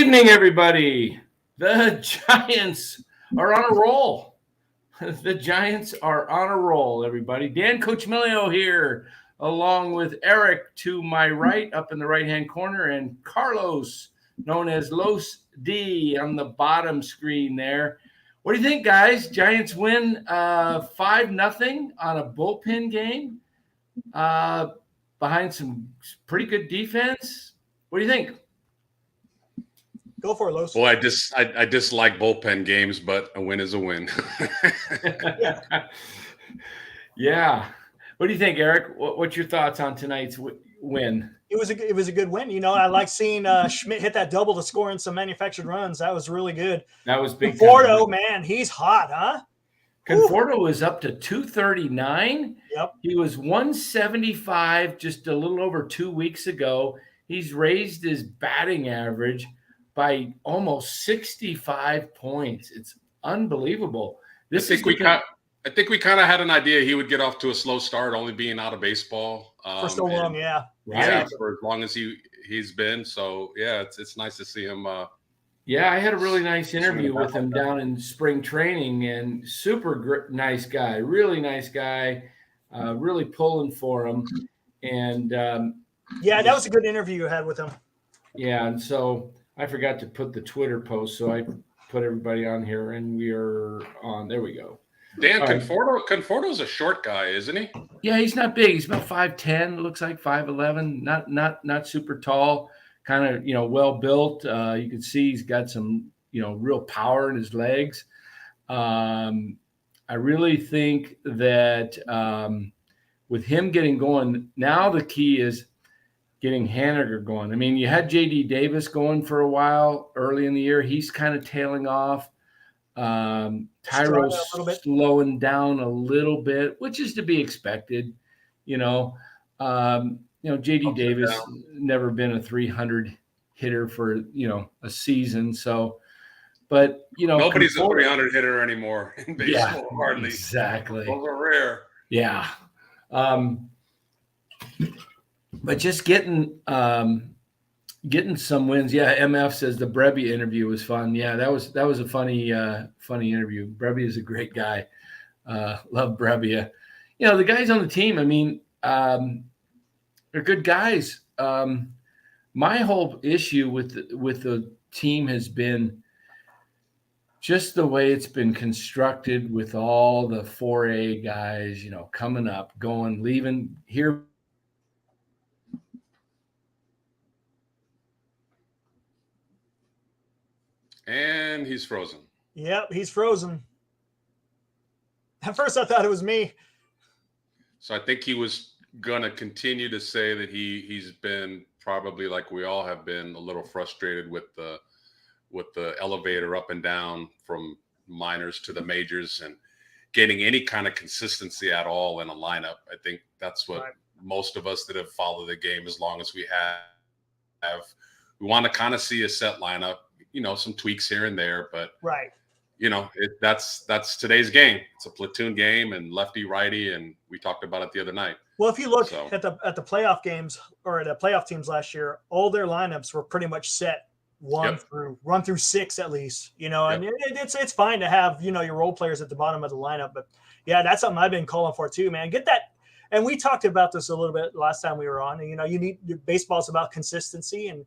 evening, everybody. The Giants are on a roll. The Giants are on a roll, everybody. Dan Coachmilio here, along with Eric to my right, up in the right-hand corner, and Carlos, known as Los D, on the bottom screen there. What do you think, guys? Giants win 5-0 on a bullpen game behind some pretty good defense. What do you think? Go for it, Los. Well, I dislike bullpen games, but a win is a win. Yeah. What do you think, Eric? What's your thoughts on tonight's win? It was a good win. You know, I like seeing Schmidt hit that double to score in some manufactured runs. That was really good. That was big. Conforto, man, he's hot, huh? Conforto was up to 239. Yep. He was 175 just a little over 2 weeks ago. He's raised his batting average by almost 65 points. It's unbelievable. I think we kind of had an idea he would get off to a slow start, only being out of baseball for so long. Yeah, yeah, for as long as he's been. So yeah, it's nice to see him. Yeah, I had a really nice interview with him down in spring training, and super nice guy, really nice guy, really pulling for him. And yeah, that was a good interview you had with him. Yeah, and so I forgot to put the Twitter post, so I put everybody on here, and we are on. There we go. Dan, Conforto's a short guy, isn't he? Yeah, he's not big. He's about 5'10", looks like 5'11", not super tall, kind of, well built. You can see he's got some, real power in his legs. I really think that with him getting going, now the key is getting Haniger going. I mean, you had J.D. Davis going for a while early in the year. He's kind of tailing off. Tyro's slowing down a little bit, which is to be expected. J.D. Davis never been a 300 hitter for, a season. So, but, nobody's a 300 hitter anymore in baseball, hardly. Exactly. Those are rare. Yeah. But just getting some wins. Yeah, MF says the Brebbia interview was fun. Yeah, that was a funny interview. Brebbia is a great guy. Love Brebbia. The guys on the team, I mean, they're good guys. My whole issue with the team has been just the way it's been constructed with all the 4A guys, coming up, going, leaving here. And he's frozen. Yep, he's frozen. At first, I thought it was me. So I think he was going to continue to say that he's been probably, like we all have been, a little frustrated with the elevator up and down from minors to the majors and getting any kind of consistency at all in a lineup. I think that's what most of us that have followed the game as long as we have. We want to kind of see a set lineup. Some tweaks here and there, but that's today's game. It's a platoon game and lefty righty, and we talked about it the other night. Well, if you look at the playoff games or the playoff teams last year, all their lineups were pretty much set one through six at least. And it's fine to have your role players at the bottom of the lineup, but yeah, that's something I've been calling for too, man. Get that. And we talked about this a little bit last time we were on. And, you need baseball's about consistency, and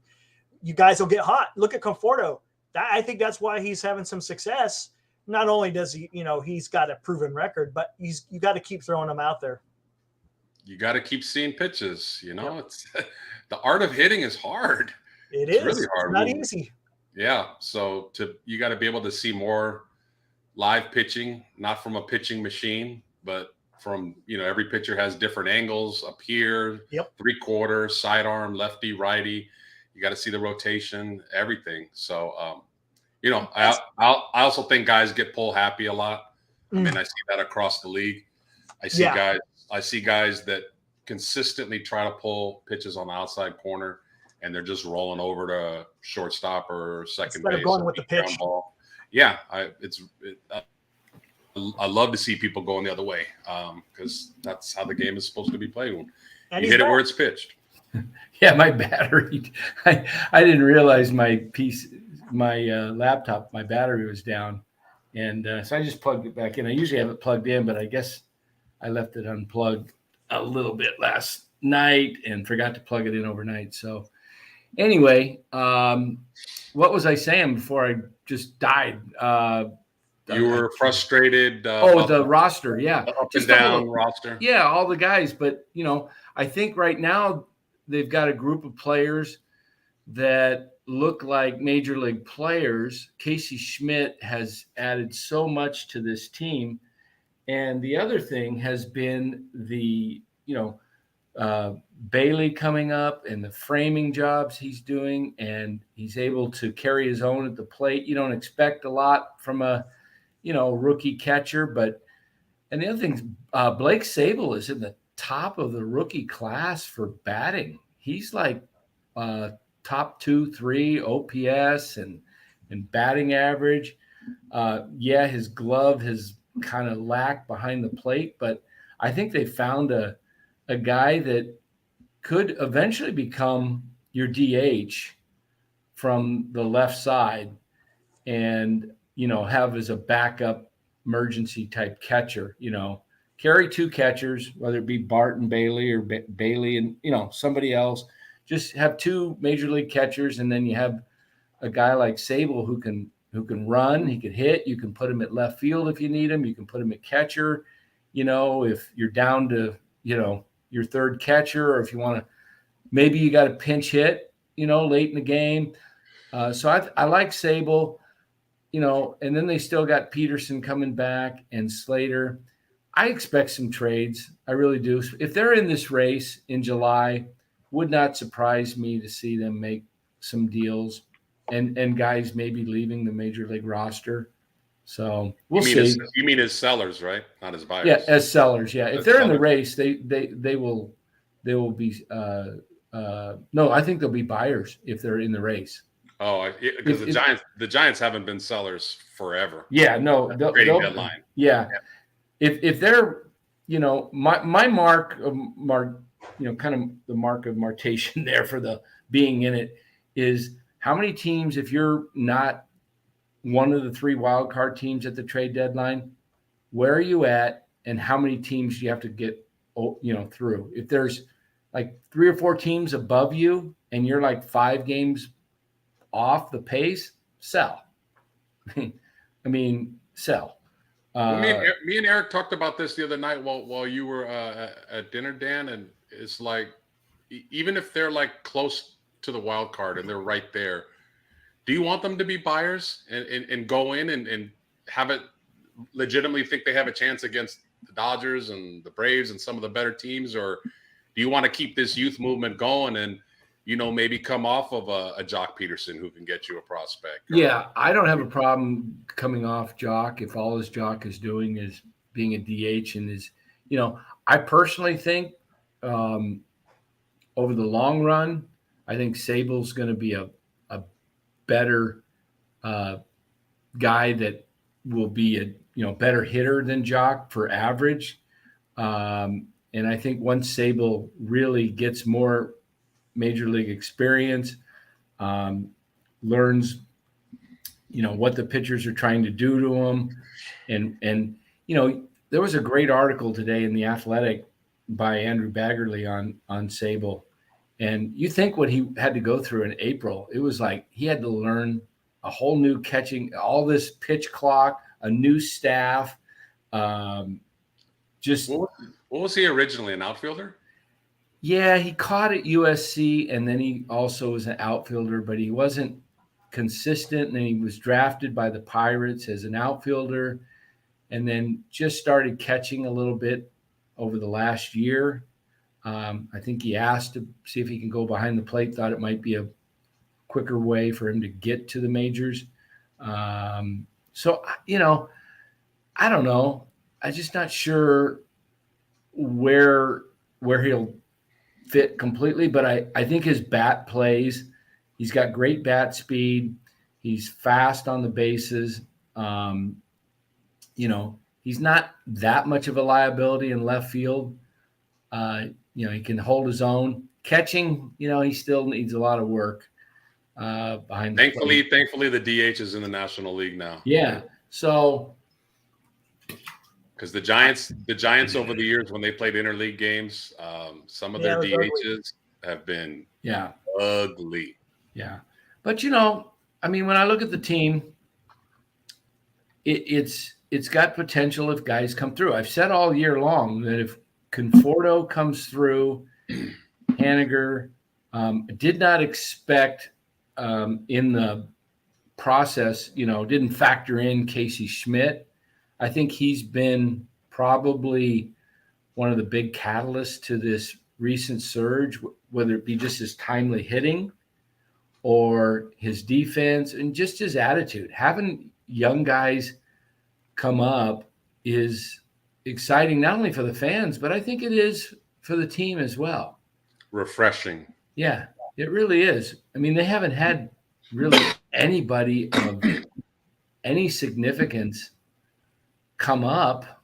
you guys will get hot. Look at Conforto. I think that's why he's having some success. Not only does he, he's got a proven record, but you got to keep throwing him out there. You got to keep seeing pitches. It's the art of hitting is hard. It's really hard. It's not easy. Yeah. So you got to be able to see more live pitching, not from a pitching machine, but from, every pitcher has different angles up here, 3/4, sidearm, lefty, righty. You got to see the rotation, everything. So, I also think guys get pull happy a lot. I mean, I see that across the league. I see guys that consistently try to pull pitches on the outside corner, and they're just rolling over to shortstop or second base. Going with the pitch. Ball. Yeah, I love to see people going the other way because that's how the game is supposed to be played. You hit it where it's pitched. Yeah, my battery. I didn't realize my laptop, my battery was down, and so I just plugged it back in. I usually have it plugged in, but I guess I left it unplugged a little bit last night and forgot to plug it in overnight. So anyway, what was I saying before I just died? You were frustrated. The roster, yeah, the up just and down roster. Yeah, all the guys. But I think right now they've got a group of players that look like major league players. Casey Schmidt has added so much to this team, and the other thing has been the Bailey coming up and the framing jobs he's doing, and he's able to carry his own at the plate. You don't expect a lot from a rookie catcher, and the other thing, Blake Sable is in the top of the rookie class for batting. He's like top 2, 3 OPS and batting average. His glove has kind of lacked behind the plate, but I think they found a guy that could eventually become your DH from the left side and, have as a backup emergency type catcher, carry 2 catchers, whether it be Barton Bailey or Bailey and, somebody else, just have 2 major league catchers. And then you have a guy like Sable who can run, he can hit, you can put him at left field if you need him, you can put him at catcher, if you're down to, your third catcher, or if you want to, maybe you got a pinch hit, late in the game. So I like Sable, and then they still got Peterson coming back and Slater. I expect some trades. I really do. If they're in this race in July, would not surprise me to see them make some deals and guys maybe leaving the major league roster. So we'll see. You mean as sellers, right? Not as buyers. Yeah, as sellers. Yeah, if they're in the race, they will be. No, I think they'll be buyers if they're in the race. Oh, because the Giants haven't been sellers forever. Yeah, no, trading deadline. Yeah, if they're, my mark, kind of the mark of martation there for the being in it is how many teams, if you're not one of the 3 wild card teams at the trade deadline, where are you at, and how many teams do you have to get, through? If there's like 3 or 4 teams above you and you're like 5 games off the pace, sell. I mean, sell. Me and Eric talked about this the other night while you were at dinner, Dan, and it's like, even if they're like close to the wild card and they're right there, do you want them to be buyers and go in and have it legitimately think they have a chance against the Dodgers and the Braves and some of the better teams? Or do you want to keep this youth movement going and, maybe come off of a Jock Peterson who can get you a prospect? Yeah, I don't have a problem coming off Jock if all his Jock is doing is being a DH and is, I personally think over the long run, I think Sable's going to be a better guy that will be a better hitter than Jock for average. And I think once Sable really gets more major league experience, learns what the pitchers are trying to do to him, and there was a great article today in The Athletic by Andrew Baggerly on Sable. And you think what he had to go through in April, it was like he had to learn a whole new catching, all this pitch clock, a new staff. What was he originally, an outfielder? Yeah, he caught at USC, and then he also was an outfielder, but he wasn't consistent. And then he was drafted by the Pirates as an outfielder, and then just started catching a little bit over the last year. I think he asked to see if he can go behind the plate, thought it might be a quicker way for him to get to the majors. So, I don't know. I'm just not sure where he'll fit completely, but I think his bat plays. He's got great bat speed. He's fast on the bases. He's not that much of a liability in left field. He can hold his own. Catching, he still needs a lot of work. behind the plate. Thankfully, the DH is in the National League now. Yeah. So, because the Giants over the years when they played interleague games, some of their DHs have been ugly. Yeah, but I mean, when I look at the team, it's got potential if guys come through. I've said all year long that if Conforto comes through, Haniger, did not expect in the process, didn't factor in Casey Schmidt. I think he's been probably one of the big catalysts to this recent surge, whether it be just his timely hitting or his defense and just his attitude. Having young guys come up is exciting, not only for the fans, but I think it is for the team as well. Refreshing. Yeah, it really is. I mean, they haven't had really anybody of any significance come up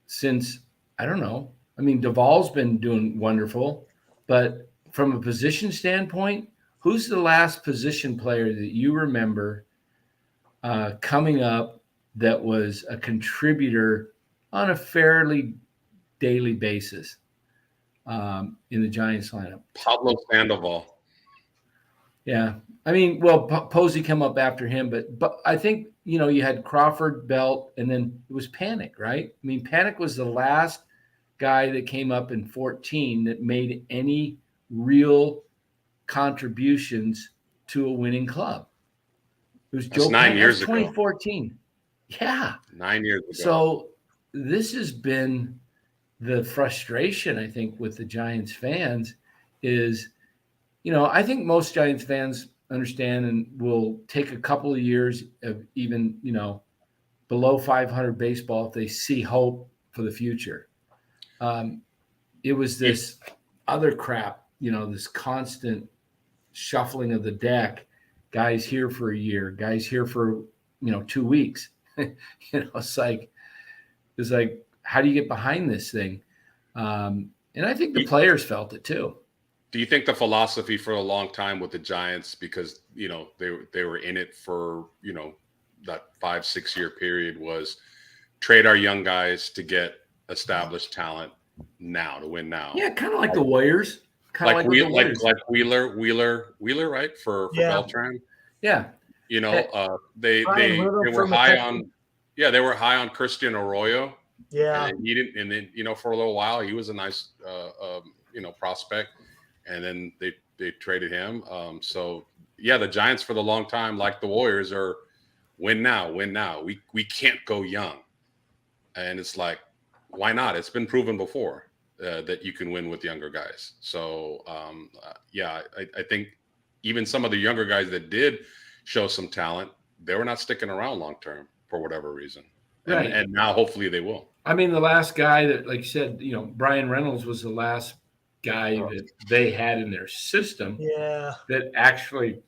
since, I don't know. I mean, Duvall's been doing wonderful, but from a position standpoint, who's the last position player that you remember coming up that was a contributor on a fairly daily basis in the Giants lineup? Pablo Sandoval. Yeah. I mean, well, Posey come up after him, but I think, you had Crawford, Belt, and then it was Panic, right? I mean, Panic was the last guy that came up in 14 that made any real contributions to a winning club. It was Joe 9 years ago. 2014. Yeah. 9 years ago. So this has been the frustration, I think, with the Giants fans is, I think most Giants fans understand and will take a couple of years of even, below 500 baseball if they see hope for the future. It was this other crap, this constant shuffling of the deck, guys here for a year, guys here for, 2 weeks. It's like, how do you get behind this thing? And I think the players felt it too. Do you think the philosophy for a long time with the Giants, because, they were in it for, that 5-6 year period, was trade our young guys to get established talent now, to win now? Yeah, kind of like the Warriors. Like Wheeler, right? For Beltran. Yeah. They were high on, they were high on Christian Arroyo. Yeah. And he didn't, and then, for a little while, he was a nice, prospect. And then they traded him. The Giants for the long time, like the Warriors, are win now. We can't go young. And it's like, why not? It's been proven before that you can win with younger guys. So, I think even some of the younger guys that did show some talent, they were not sticking around long term for whatever reason. Right. And now hopefully they will. I mean, the last guy that, like you said, Brian Reynolds was the last guy that they had in their system that actually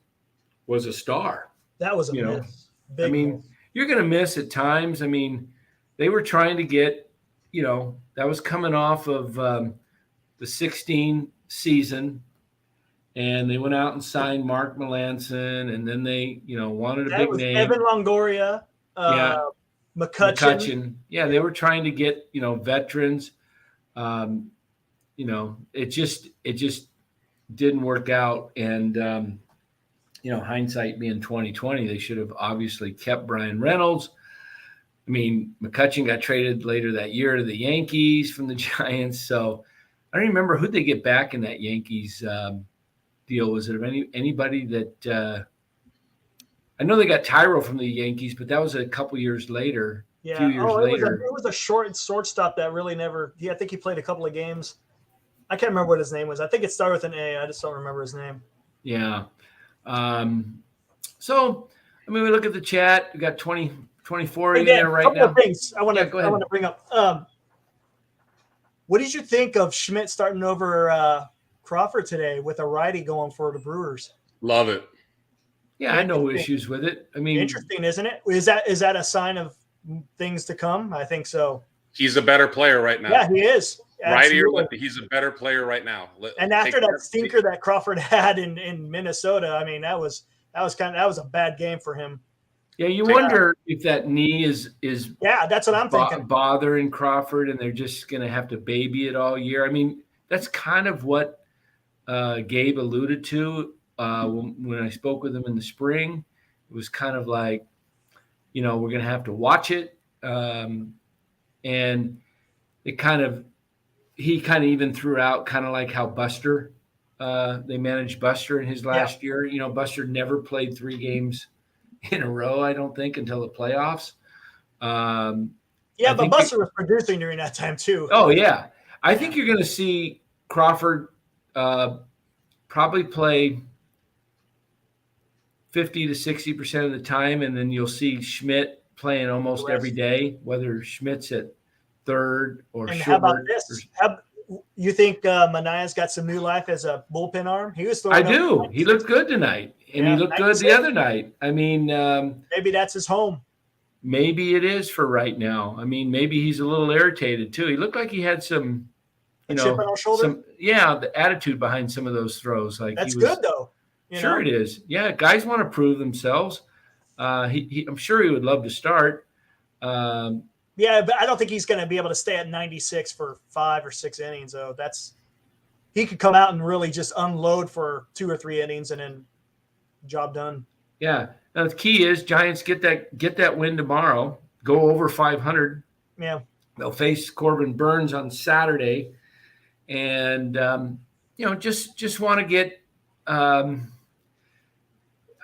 was a star. That was a miss. I mean, you're going to miss at times. I mean, they were trying to get, that was coming off of the 16 season, and they went out and signed Mark Melanson, and then they, wanted a big name. Evan Longoria, McCutchen. Yeah, they were trying to get, veterans. It just didn't work out. And, hindsight being 2020, they should have obviously kept Brian Reynolds. I mean, McCutchen got traded later that year to the Yankees from the Giants. So I don't remember who'd they get back in that Yankees deal. Was it anybody that I know they got Tyro from the Yankees, but that was a couple years later. Yeah. A few years later. It was a shortstop that really never. I think he played a couple of games. I can't remember what his name was. I think it started with an A. I just don't remember his name. Yeah. So, I mean, we look at the chat. We got 24 in there right now. Couple of things I want to bring up. What did you think of Schmidt starting over Crawford today with a righty going for the Brewers? Love it. Yeah, I had no issues with it. I mean, interesting, isn't it? Is that a sign of things to come? I think so. He's a better player right now. Yeah, he is. Right here, Absolutely. he's a better player right now. And after that stinker that Crawford had in Minnesota, I mean, that was a bad game for him. Yeah, you wonder if that knee is yeah, that's what I'm thinking. Bothering Crawford, and they're just going to have to baby it all year. I mean, that's kind of what Gabe alluded to when I spoke with him in the spring. It was kind of like, we're going to have to watch it, and he kind of even threw out kind of like how Buster, they managed Buster in his last year. Buster never played 3 games in a row, I don't think, until the playoffs. But Buster was producing during that time too. Oh, yeah. I think you're going to see Crawford probably play 50 to 60% of the time, and then you'll see Schmidt playing almost every day, whether Schmidt's at third or and Schubert. How about this? You think Manaya's got some new life as a bullpen arm? He was throwing. I do. He looked good tonight, and he looked good the other night. I mean, maybe that's his home. Maybe it is for right now. I mean, maybe he's a little irritated too. He looked like he had some, chip on his shoulder. The attitude behind some of those throws. Like that's good though. Sure, it is. Yeah, guys want to prove themselves. I'm sure he would love to start. Yeah, but I don't think he's going to be able to stay at 96 for 5 or 6 innings. So he could come out and really just unload for 2 or 3 innings and then job done. Yeah. Now the key is Giants get that win tomorrow. Go over 500. Yeah. They'll face Corbin Burns on Saturday, and just want to get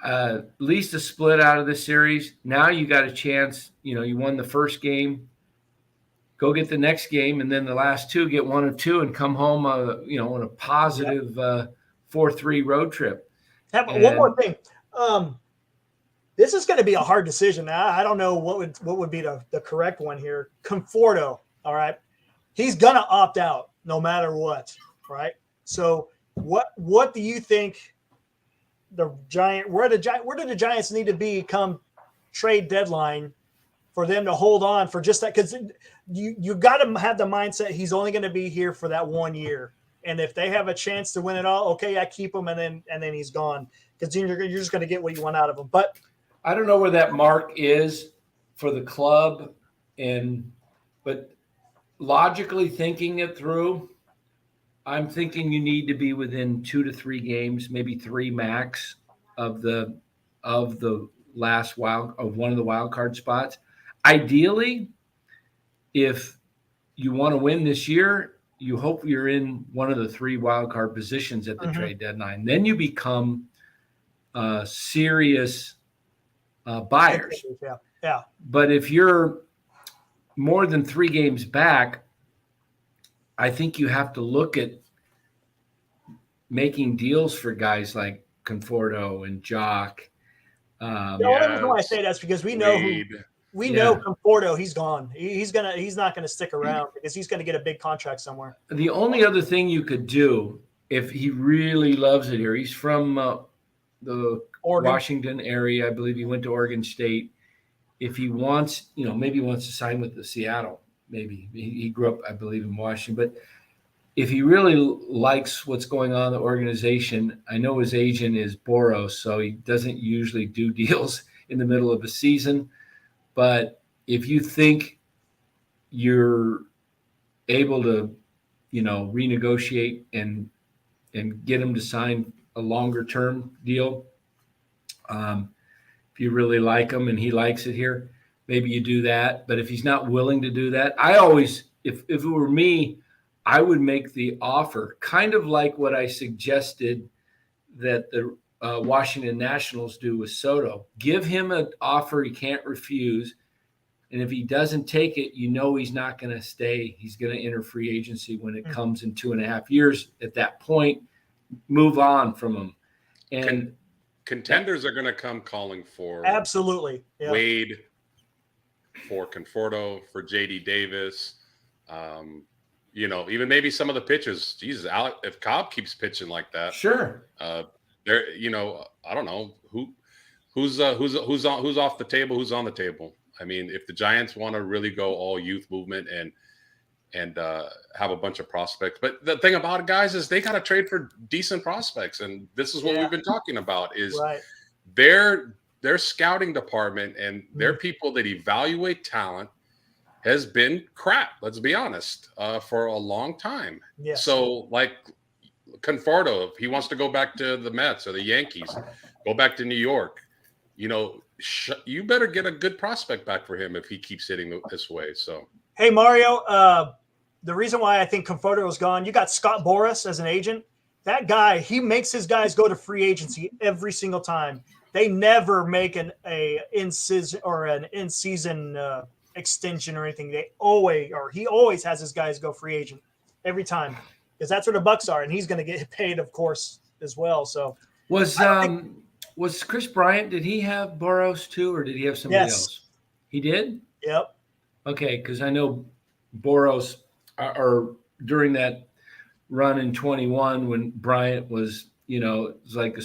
at least a split out of the series. Now you got a chance. You won the first game. Go get the next game, and then the last 2, get 1 of 2, and come home. On a positive 4-3 road trip. One more thing. This is going to be a hard decision. I don't know what would be the correct one here. Conforto, all right. He's going to opt out no matter what, right? So what do you think where do the Giants need to be come trade deadline for them to hold on for just that? Because you got to have the mindset he's only going to be here for that 1 year. And if they have a chance to win it all, okay, I keep him, and then he's gone, because you're just going to get what you want out of him. But I don't know where that mark is for the club, but logically thinking it through, I'm thinking you need to be within 2 to 3 games, maybe 3 max of the last one of the wild card spots. Ideally, if you want to win this year, you hope you're in one of the 3 wild card positions at the trade deadline. Then you become serious buyers. Yeah. But if you're more than 3 games back, I think you have to look at making deals for guys like Conforto and Jock. The only reason why I say that's because we know Conforto. He's gone. He's not gonna stick around because he's gonna get a big contract somewhere. The only other thing you could do if he really loves it here, he's from the Oregon. Washington area. I believe he went to Oregon State. If he wants, maybe he wants to sign with the Seattle. Maybe he grew up, I believe, in Washington. But if he really likes what's going on in the organization, I know his agent is Boros, so he doesn't usually do deals in the middle of a season. But if you think you're able to, renegotiate and get him to sign a longer term deal, if you really like him and he likes it here, maybe you do that. But if he's not willing to do that, I always, if it were me, I would make the offer, kind of like what I suggested that the Washington Nationals do with Soto. Give him an offer he can't refuse. And if he doesn't take it, he's not going to stay. He's going to enter free agency when it comes in 2.5 years. At that point, move on from him. And contenders are going to come calling for absolutely Wade, for Conforto, for JD Davis. Even maybe some of the pitchers. Jesus, Alec, if Cobb keeps pitching like that, sure. I don't know who's off the table, who's on the table. I mean, if the Giants want to really go all youth movement and have a bunch of prospects, but the thing about it, guys, is they got to trade for decent prospects, and this is what we've been talking about. Is Right. their scouting department and their people that evaluate talent has been crap. Let's be honest, for a long time. Yes. So like Conforto, if he wants to go back to the Mets or the Yankees, go back to New York, you better get a good prospect back for him if he keeps hitting this way. So, hey, Mario, the reason why I think Conforto is gone, you got Scott Boras as an agent. That guy, he makes his guys go to free agency every single time. They never make an in-season extension or anything. He always has his guys go free agent every time, because that's where the bucks are, and he's going to get paid, of course, as well. So was Chris Bryant? Did he have Boros too, or did he have somebody else? He did. Yep. Okay, because I know Boros, or during that run in 21 when Bryant was, it was like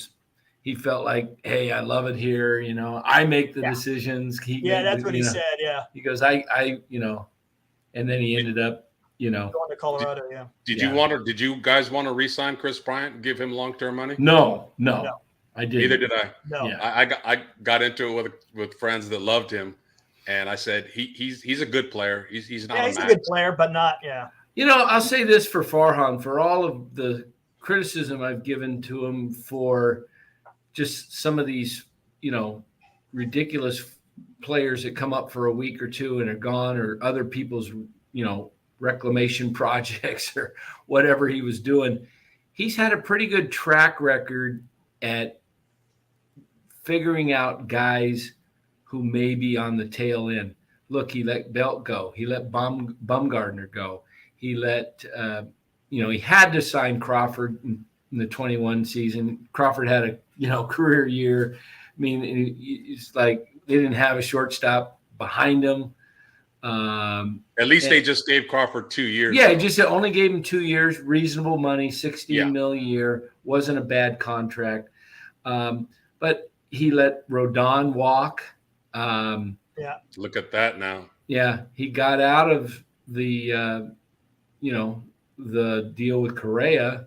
he felt like, hey, I love it here. I make the decisions. That's what he said. Yeah. He goes, I, and then he ended up, going to Colorado. Did you guys want to re-sign Chris Bryant and give him long-term money? No, I didn't. Neither did I. No. Yeah. I got into it with friends that loved him, and I said he's a good player. He's not. He's a good player, but not. Yeah. I'll say this for Farhan, for all of the criticism I've given to him for just some of these, ridiculous players that come up for a week or two and are gone, or other people's, reclamation projects or whatever he was doing. He's had a pretty good track record at figuring out guys who may be on the tail end. Look, he let Belt go. He let Bumgardner go. He let, he had to sign Crawford in the 21 season. Crawford had a, career year. I mean, it's like they didn't have a shortstop behind him. At least they just gave Crawford 2 years. Yeah, just only gave him 2 years, reasonable money, $16 million a year. Wasn't a bad contract. But he let Rodon walk. Look at that now. Yeah, he got out of the, the deal with Correa,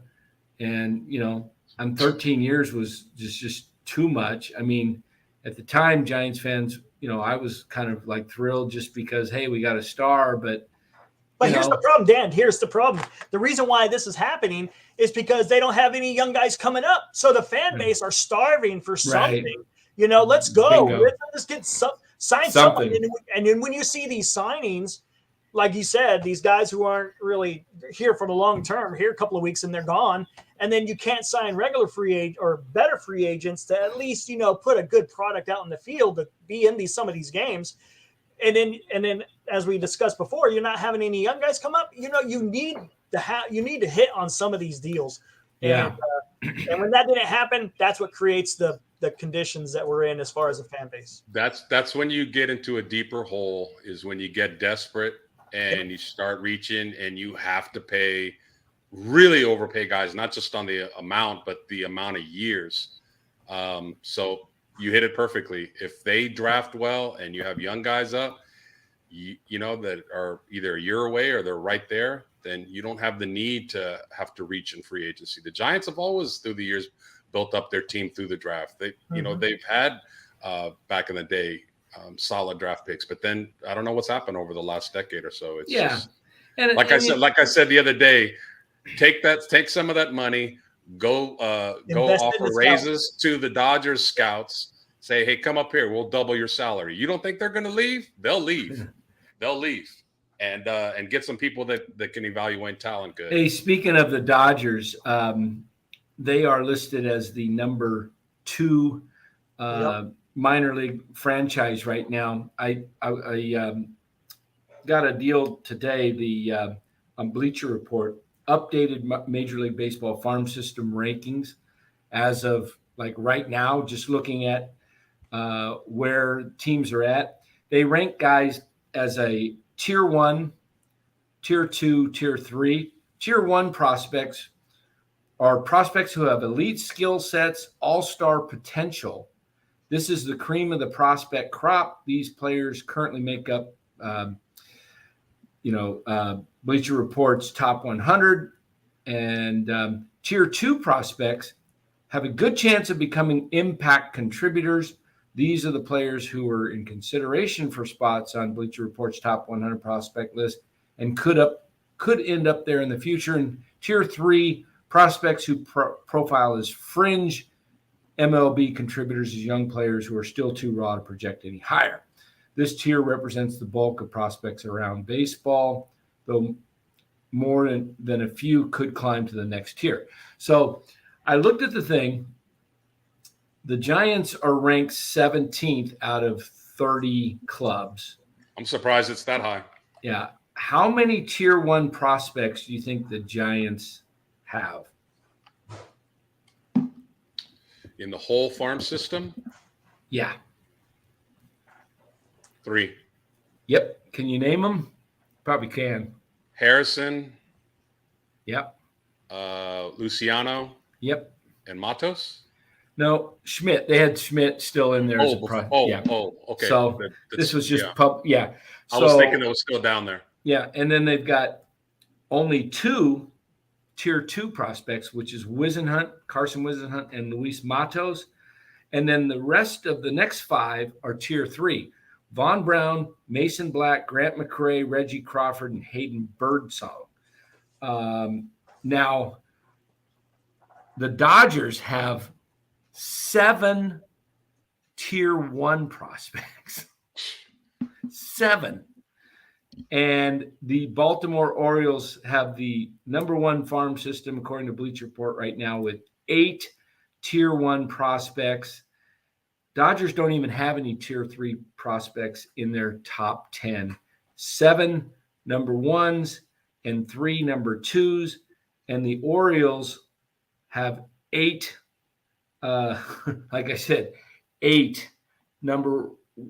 and, 13 years was just too much. I mean, at the time, Giants fans, I was kind of like thrilled just because, hey, we got a star, but here's the problem, Dan. Here's the problem. The reason why this is happening is because they don't have any young guys coming up. So the fan base are starving for something. Right. Let's go. Bingo. Let's get sign something. And then when you see these signings, like you said, these guys who aren't really here for the long term, here a couple of weeks and they're gone. And then you can't sign regular free agent or better free agents to at least, put a good product out in the field to be in some of these games. And then as we discussed before, you're not having any young guys come up. You need to hit on some of these deals. Yeah. And when that didn't happen, that's what creates the conditions that we're in as far as the fan base. That's when you get into a deeper hole, is when you get desperate and you start reaching, and you have to really overpay guys, not just on the amount, but the amount of years. So you hit it perfectly. If they draft well and you have young guys up, that are either a year away or they're right there, then you don't have the need to have to reach in free agency. The Giants have always, through the years, built up their team through the draft. They've had back in the day solid draft picks, but then I don't know what's happened over the last decade or so. It's just, like I said the other day, take some of that money, go offer raises to the Dodgers scouts. Say, hey, come up here. We'll double your salary. You don't think they're going to leave? They'll leave. They'll leave, and get some people that can evaluate talent good. Hey, speaking of the Dodgers, they are listed as the number 2 minor league franchise right now. I got a deal today. The Bleacher Report updated Major League Baseball farm system rankings as of like right now, just looking at where teams are at. They rank guys as a tier 1, tier 2, tier 3. Tier 1 prospects are prospects who have elite skill sets, all-star potential, This is the cream of the prospect crop. These players currently make up, Bleacher Report's top 100. And tier 2 prospects have a good chance of becoming impact contributors. These are the players who are in consideration for spots on Bleacher Report's top 100 prospect list and could end up there in the future. And tier 3 prospects who profile as fringe MLB contributors as young players who are still too raw to project any higher. This tier represents the bulk of prospects around baseball, though more than a few could climb to the next tier. So I looked at the thing. The Giants are ranked 17th out of 30 clubs. I'm surprised it's that high. Yeah. How many tier 1 prospects do you think the Giants have? In the whole farm system? Yeah. 3. Yep. Can you name them? Probably can. Harrison. Yep. Luciano. Yep. And Matos? No, Schmidt. They had Schmidt still in there. Okay. So this was just I was thinking it was still down there. Yeah, and then they've got only 2 tier 2 prospects, which is Carson Wisenhunt, and Luis Matos. And then the rest of the next 5 are tier 3. Von Brown, Mason Black, Grant McCray, Reggie Crawford, and Hayden Birdsong. Now, the Dodgers have 7 tier 1 prospects. 7. And the Baltimore Orioles have the number 1 farm system, according to Bleacher Report right now, with 8 tier 1 prospects. Dodgers don't even have any tier 3 prospects in their top 10. 7 number 1s and 3 number 2s. And the Orioles have 8, like I said, 8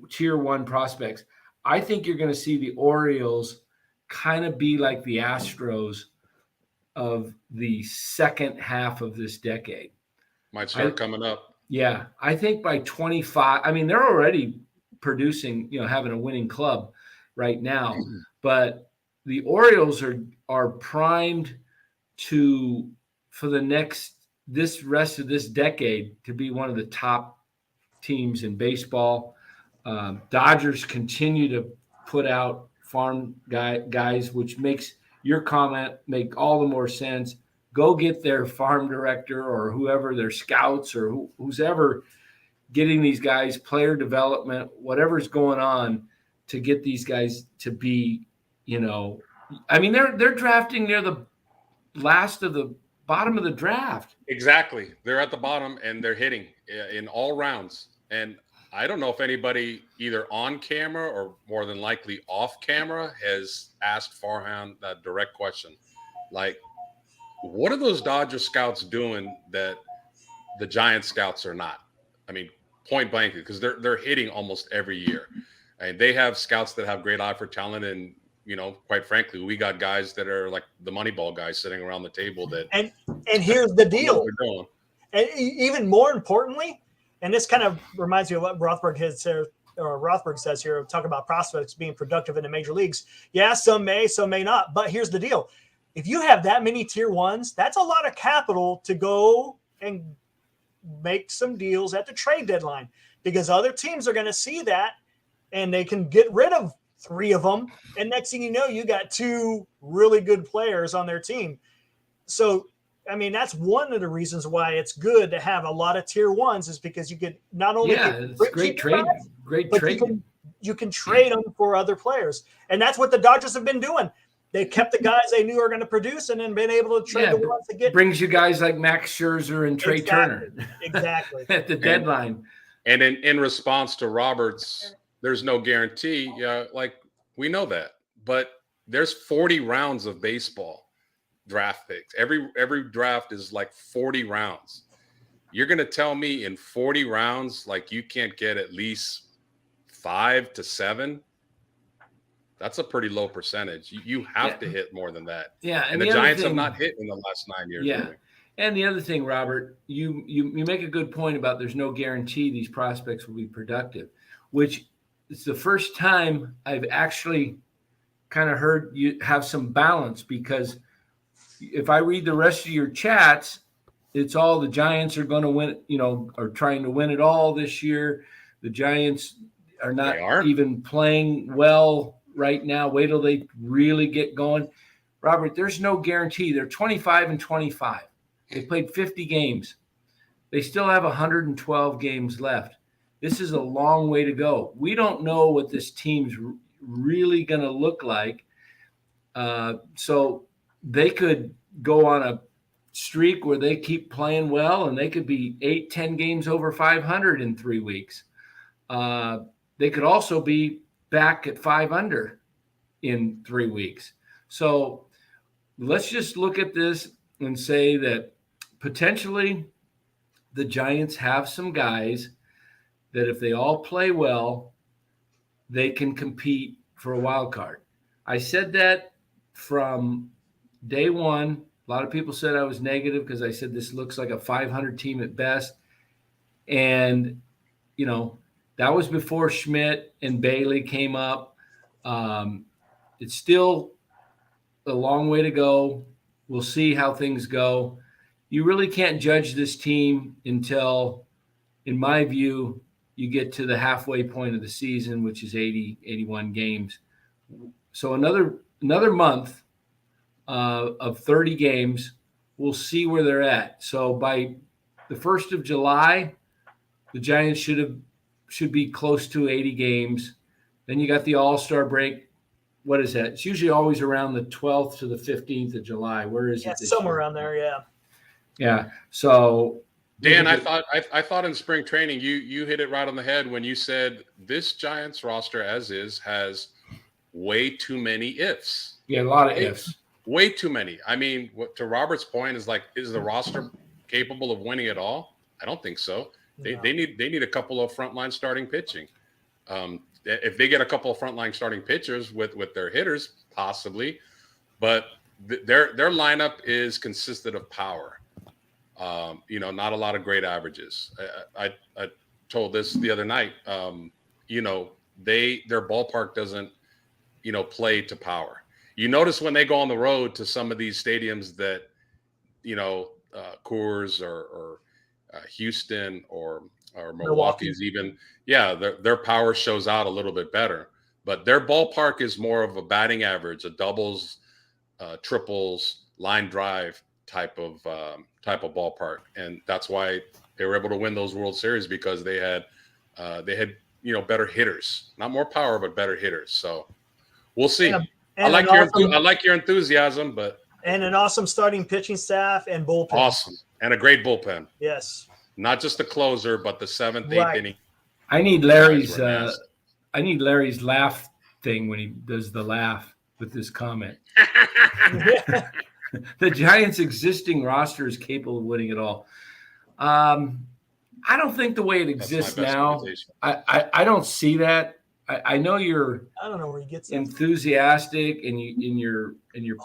tier 1 prospects. I think you're going to see the Orioles kind of be like the Astros of the second half of this decade. Might start coming up. Yeah. I think by 25, I mean, they're already producing, having a winning club right now, but the Orioles are primed for this rest of this decade to be one of the top teams in baseball. Dodgers continue to put out farm guys, which makes your comment make all the more sense. Go get their farm director or whoever, their scouts or who's ever getting these guys, player development, whatever's going on to get these guys to be, they're drafting near the last of the bottom of the draft. Exactly. They're at the bottom and they're hitting in all rounds. And I don't know if anybody either on camera or more than likely off camera has asked Farhan that direct question. Like, what are those Dodger scouts doing that the Giants scouts are not? I mean, point blank, because they're hitting almost every year. And they have scouts that have great eye for talent. And, quite frankly, we got guys that are like the Moneyball guys sitting around the table that. And here's the deal. And even more importantly, and this kind of reminds me of what Rothberg says here, talk about prospects being productive in the major leagues. Yeah, some may not. But here's the deal. If you have that many tier 1s, that's a lot of capital to go and make some deals at the trade deadline, because other teams are going to see that and they can get rid of 3 of them. And next thing you know, you got 2 really good players on their team. So, that's one of the reasons why it's good to have a lot of tier 1s, is because you get not only it's great trade, you can trade them for other players. And that's what the Dodgers have been doing. They kept the guys they knew are going to produce and then been able to trade the ones that get. Brings you guys like Max Scherzer and Trey Turner. Exactly. At the deadline. And in response to Roberts, there's no guarantee. Yeah, like we know that. But there's 40 rounds of baseball draft picks. Every draft is like 40 rounds. You're going to tell me in 40 rounds, like you can't get at least 5 to 7? That's a pretty low percentage. You have to hit more than that. Yeah. And the Giants have not hit in the last 9 years. Yeah. Really. And the other thing, Robert, you make a good point about there's no guarantee these prospects will be productive, which is the first time I've actually kind of heard you have some balance, because if I read the rest of your chats, it's all the Giants are going to win, are trying to win it all this year. The Giants are not even playing well right now. Wait till they really get going. Robert, there's no guarantee. They're 25-25. They played 50 games. They still have 112 games left. This is a long way to go. We don't know what this team's really going to look like. So they could go on a streak where they keep playing well, and they could be 8-10 games over 500 in 3 weeks. They could also be back at 5 under in 3 weeks. So let's just look at this and say that potentially the Giants have some guys that if they all play well, they can compete for a wild card. I said that from day one. A lot of people said I was negative because I said this looks like a 500 team at best. And, that was before Schmidt and Bailey came up. It's still a long way to go. We'll see how things go. You really can't judge this team until, in my view, you get to the halfway point of the season, which is 80, 81 games. So another month of 30 games, we'll see where they're at. So by the 1st of July, the Giants should be close to 80 games. Then you got the All-Star break. What is that? It's usually always around the 12th to the 15th of July. Where is it? Somewhere around there, yeah. Yeah. So Dan, I thought in spring training you hit it right on the head when you said this Giants roster as is has way too many ifs. Yeah, a lot of ifs. Way too many. I mean, to Robert's point is the roster capable of winning it all? I don't think so. They need a couple of frontline starting pitching. If they get a couple of frontline starting pitchers with their hitters, possibly, but their lineup is consisted of power. Not a lot of great averages. I told this the other night. Their ballpark doesn't, play to power. You notice when they go on the road to some of these stadiums that, Coors or Houston or Milwaukee's even, their power shows out a little bit better. But their ballpark is more of a batting average, a doubles, triples, line drive type of ballpark, and that's why they were able to win those World Series, because they had better hitters, not more power, but better hitters. So we'll see. I like your enthusiasm, but and an awesome starting pitching staff and bullpen. Awesome, and a great bullpen. Yes, not just the closer, but the 7th, 8th inning. I need Larry's laugh thing when he does the laugh with this comment. The Giants' existing roster is capable of winning it all. I don't think the way it exists now, I don't see that. I know you're I don't know where he gets enthusiastic and you're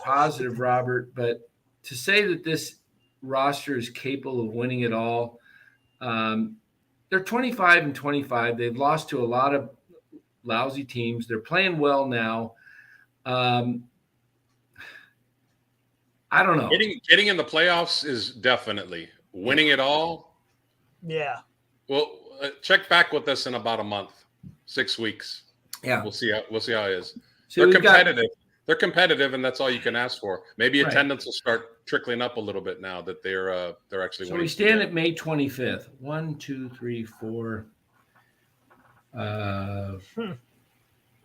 positive, Robert, but to say that this roster is capable of winning it all, they're 25-25. They've lost to a lot of lousy teams. They're playing well now. I don't know. Getting in the playoffs is definitely winning it all. Yeah. Well, check back with us in about a month, 6 weeks. Yeah. We'll see how it is. So they're competitive. They're competitive, and that's all you can ask for. Maybe attendance will start trickling up a little bit now that they're actually winning. So we stand at May 25th. 1, 2, 3, 4,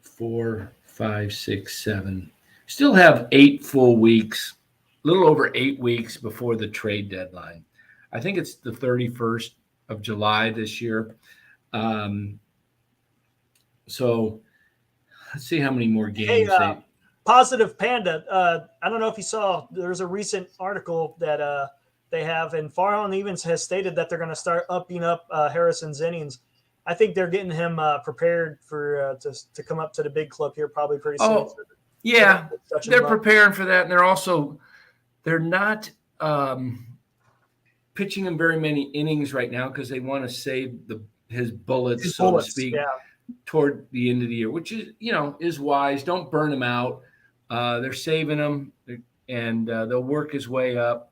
4, 5, 6, 7. Still have 8 full weeks. A little over 8 weeks before the trade deadline. I think it's the 31st of July this year. So let's see how many more games. Positive Panda. I don't know if you saw, there's a recent article that they have, and Farhan Evans has stated that they're going to start upping up Harrison's innings. I think they're getting him prepared for to come up to the big club here probably pretty soon. Oh, yeah, they're preparing for that, and they're not pitching him very many innings right now because they want to save his bullets, so to speak, toward the end of the year, which is, is wise. Don't burn him out. They're saving him, and they'll work his way up.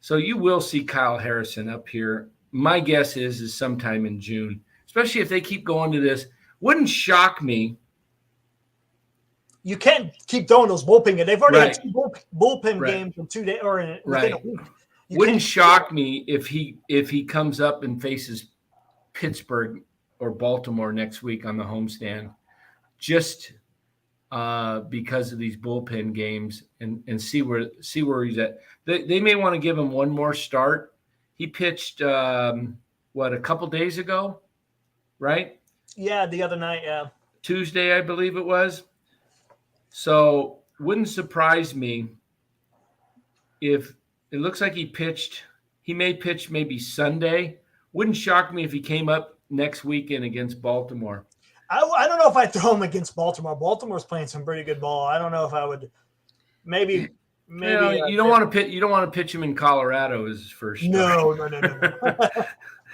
So you will see Kyle Harrison up here. My guess is sometime in June, especially if they keep going to this. Wouldn't shock me. You can't keep throwing those bullpen games. They've already had 2 bullpen games in 2 days or within a week. Wouldn't shock me if he comes up and faces Pittsburgh or Baltimore next week on the homestand, just because of these bullpen games, and see where he's at. They may want to give him one more start. He pitched a couple days ago, right? Yeah, the other night, yeah. Tuesday, I believe it was. So wouldn't surprise me if it looks like he may pitch maybe Sunday. Wouldn't shock me if he came up next weekend against Baltimore. I don't know if I'd throw him against Baltimore. Baltimore's playing some pretty good ball. I don't know if I would. Maybe you don't want to pitch him in Colorado as his first start.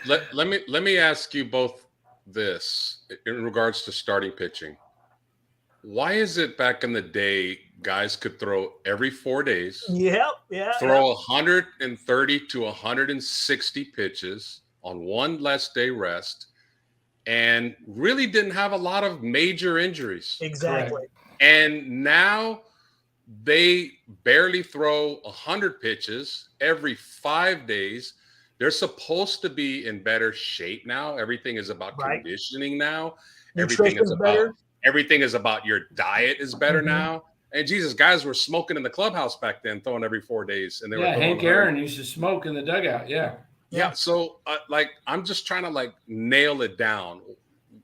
No. Let me ask you both this in regards to starting pitching. Why is it back in the day guys could throw every 4 days? Throw 130 to 160 pitches on one less day rest, and really didn't have a lot of major injuries. Exactly. Correct. And now they barely throw 100 pitches every 5 days. They're supposed to be in better shape now. Everything is about conditioning now. Everything is about your diet is better now. And Jesus, guys were smoking in the clubhouse back then, throwing every 4 days. And they were Hank Aaron used to smoke in the dugout. Yeah. So I'm just trying to nail it down.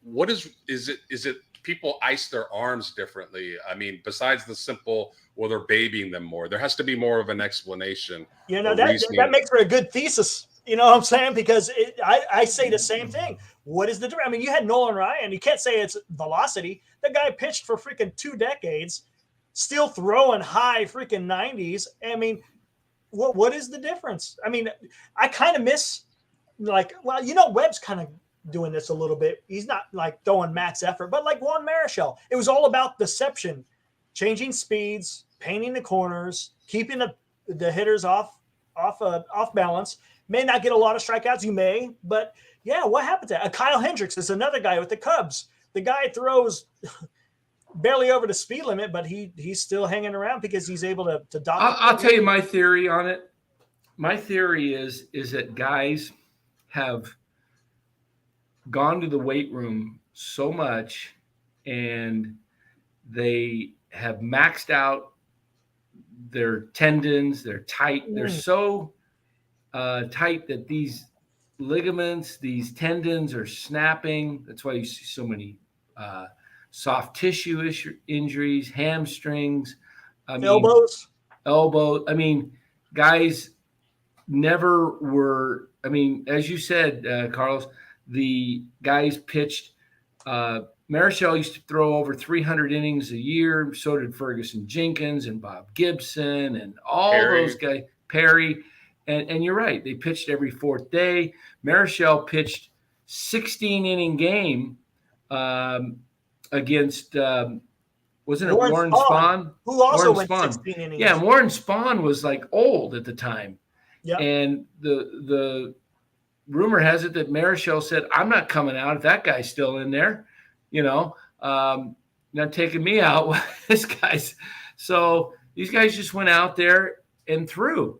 What is it people ice their arms differently? I mean, besides the simple, they're babying them more. There has to be more of an explanation. That makes for a good thesis. You know what I'm saying? Because I say the same thing. What is the difference? I mean, you had Nolan Ryan. You can't say it's velocity. The guy pitched for freaking 2 decades, still throwing high freaking 90s. I mean, what is the difference? I mean, I kind of miss Webb's kind of doing this a little bit. He's not throwing max effort, but like Juan Marichal, it was all about deception, changing speeds, painting the corners, keeping the hitters off balance. May not get a lot of strikeouts, you may, but yeah, what happened to that? Kyle Hendricks is another guy with the Cubs. The guy throws barely over the speed limit, but he's still hanging around because he's able to dominate. I'll tell you my theory on it. My theory is that guys have gone to the weight room so much and they have maxed out their tendons. They're tight. They're so tight that these ligaments, these tendons are snapping. That's why you see so many soft tissue injuries, hamstrings, elbows. I mean, guys never were. I mean, as you said, Carlos, the guys pitched. Marichal used to throw over 300 innings a year. So did Ferguson Jenkins and Bob Gibson and all those guys. Perry. And you're right. They pitched every 4th day. Marichal pitched 16-inning game against wasn't it Warren Spahn? Who also went 16 innings. Yeah, Warren Spahn was old at the time. Yeah. And the rumor has it that Marichal said, "I'm not coming out if that guy's still in there. Not taking me out with this guy's." So these guys just went out there and threw.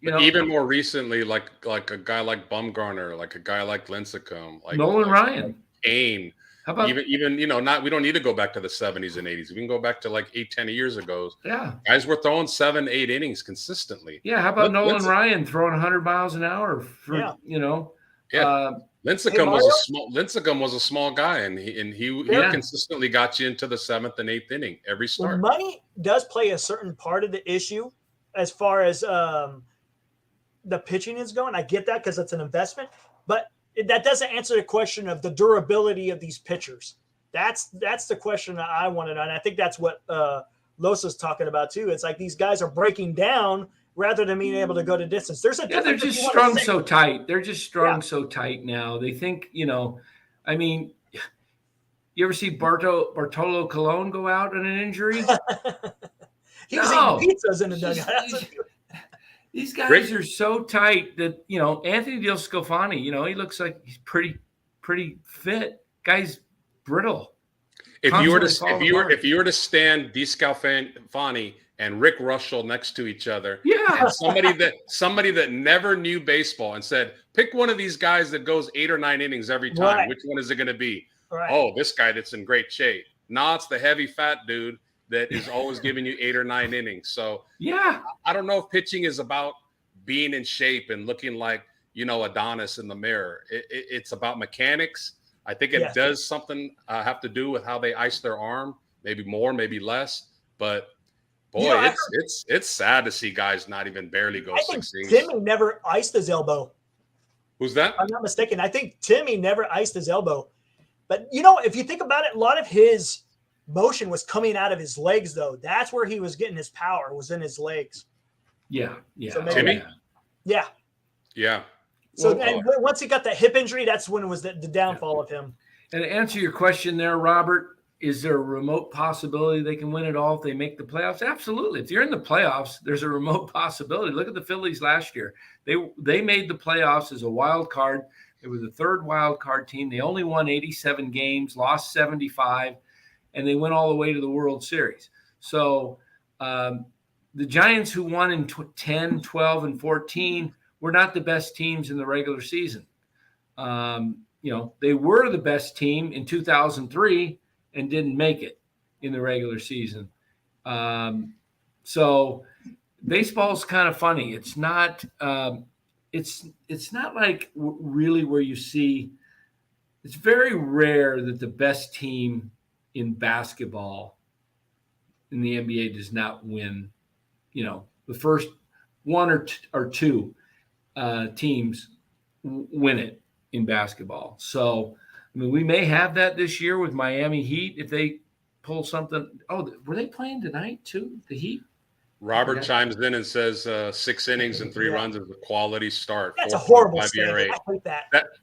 Even more recently, like a guy like Bumgarner, like a guy like Lincecum, like Nolan Ryan, Kane. How about even we don't need to go back to the 70s and 80s. We can go back to 8-10 years ago. Yeah, guys were throwing 7-8 innings consistently. Yeah, how about Nolan Ryan throwing 100 miles an hour Lincecum was a small guy, and he consistently got you into the 7th and 8th inning every start. Well, money does play a certain part of the issue as far as the pitching is going. I get that because it's an investment, but that doesn't answer the question of the durability of these pitchers. That's the question that I wanted, and I think that's what Losa's talking about too. It's like these guys are breaking down rather than being able to go to distance. There's a they're difference. just strung so tight. They're just strung so tight now. They think, I mean, you ever see Bartolo Colon go out on an injury? He was eating pizzas in the dugout. These guys are so tight that, Anthony DeSclafani, he looks like he's pretty fit. Guy's brittle. If you were to stand DeSclafani and Rick Russell next to each other, and somebody that never knew baseball and said, pick one of these guys that goes 8 or 9 innings every time. Right. Which one is it going to be? Right. Oh, this guy that's in great shape. No, it's the heavy fat dude that is always giving you 8 or 9 innings. So I don't know if pitching is about being in shape and looking like, Adonis in the mirror. It's about mechanics. I think it does something have to do with how they ice their arm, maybe more, maybe less. But boy, it's sad to see guys not even barely go 6 innings. Timmy never iced his elbow. Who's that? If I'm not mistaken. I think Timmy never iced his elbow. But, if you think about it, a lot of his motion was coming out of his legs, though. That's where he was getting his power, was in his legs. Yeah. So Timmy? Yeah. Yeah. So once he got that hip injury, that's when it was the downfall of him. And to answer your question there, Robert, is there a remote possibility they can win it all if they make the playoffs? Absolutely. If you're in the playoffs, there's a remote possibility. Look at the Phillies last year. They made the playoffs as a wild card. They were the third wild card team. They only won 87 games, lost 75, and they went all the way to the World Series. So the Giants, who won in 10, 12, and 14, were not the best teams in the regular season. They were the best team in 2003 and didn't make it in the regular season. So baseball's kind of funny. It's not it's not like really where you see. It's very rare that the best team in basketball in the NBA does not win. The first one or two teams win it in basketball. So, we may have that this year with Miami Heat if they pull something. Oh, were they playing tonight too? The Heat? Robert chimes in and says 6 innings and 3 runs is a quality start. That's a horrible standard. I hate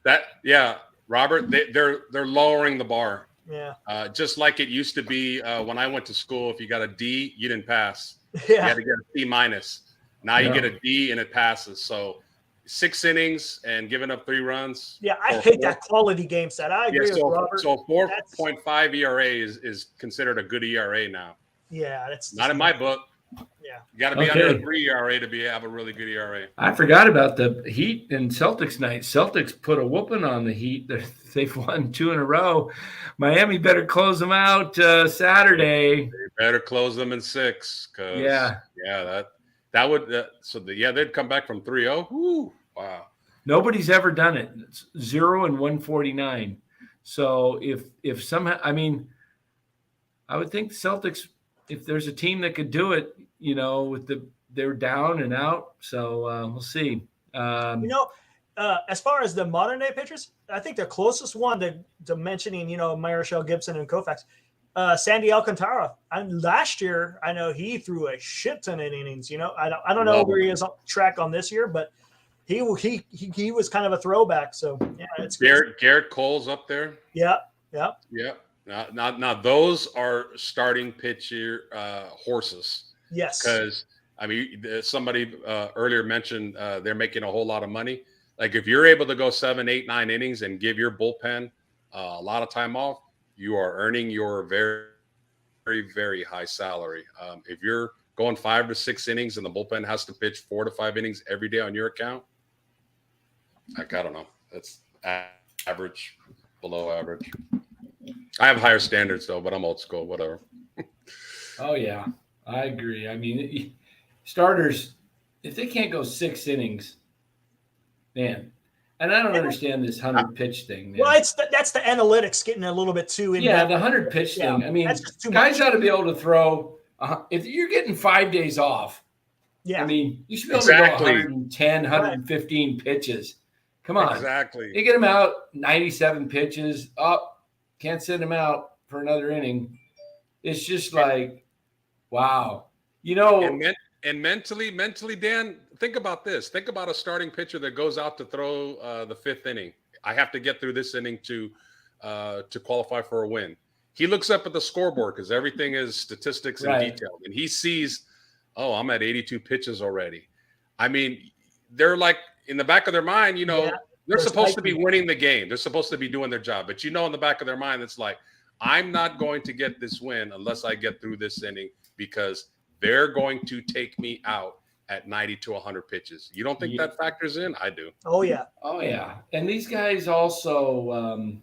that. Robert, they're lowering the bar. Yeah. Just like it used to be when I went to school. If you got a D, you didn't pass. Yeah. You had to get a C minus. Now you get a D and it passes. So 6 innings and giving up 3 runs. Yeah, I hate that quality game set. I agree with Robert. So 4.5 ERA is considered a good ERA now. Yeah, that's not in my book. Yeah, you got to be under a 3 ERA to have a really good ERA. I forgot about the Heat and Celtics night. Celtics put a whooping on the Heat. They've won 2 in a row. Miami better close them out Saturday. They better close them in 6. That would they'd come back from 3-0. Woo, wow. Nobody's ever done it. It's 0 and 149. So if somehow, I would think the Celtics, if there's a team that could do it, they're down and out. So we'll see. As far as the modern day pitchers, I think the closest one to mentioning, Marichal Gibson and Koufax, Sandy Alcantara. Last year, I know he threw a shit ton of innings. I don't know where he is on track on this year, but he was kind of a throwback. So yeah, it's Garrett Cole's up there. Yeah. Now those are starting pitcher horses. Yes, because somebody earlier mentioned they're making a whole lot of money. Like if you're able to go 7, 8, 9 innings and give your bullpen a lot of time off, you are earning your very, very, very high salary. If you're going 5 to 6 innings and the bullpen has to pitch 4 to 5 innings every day on your account, I don't know. That's average, below average. I have higher standards though, but I'm old school. Whatever. Oh yeah, I agree. Starters, if they can't go 6 innings, man. And I don't understand this 100 pitch thing. Man. Well, that's the analytics getting a little bit too in. Yeah, the 100 pitch thing. Guys ought to be able to throw. If you're getting 5 days off, you should be able to go 110, 115 pitches. Come on. Exactly. You get them out 97 pitches. Can't send them out for another inning. It's just like, wow. And mentally, Dan, think about this. Think about a starting pitcher that goes out to throw the 5th inning. I have to get through this inning to qualify for a win. He looks up at the scoreboard because everything is statistics and detail, and he sees, oh, I'm at 82 pitches already. I mean, they're like in the back of their mind, they're supposed to be winning the game. They're supposed to be doing their job, but in the back of their mind, it's like, I'm not going to get this win unless I get through this inning because they're going to take me out at 90 to 100 pitches. You don't think that factors in? I do. Oh, yeah. Oh, yeah. And these guys also,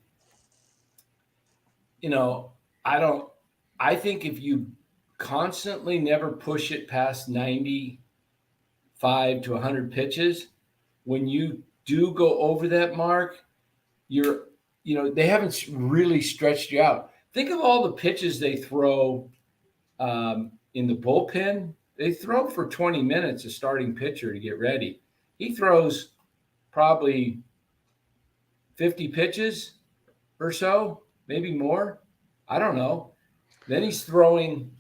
I think if you constantly never push it past 95 to 100 pitches, when you do go over that mark, they haven't really stretched you out. Think of all the pitches they throw in the bullpen. They throw for 20 minutes, a starting pitcher, to get ready. He throws probably 50 pitches or so, maybe more. I don't know. Then he's throwing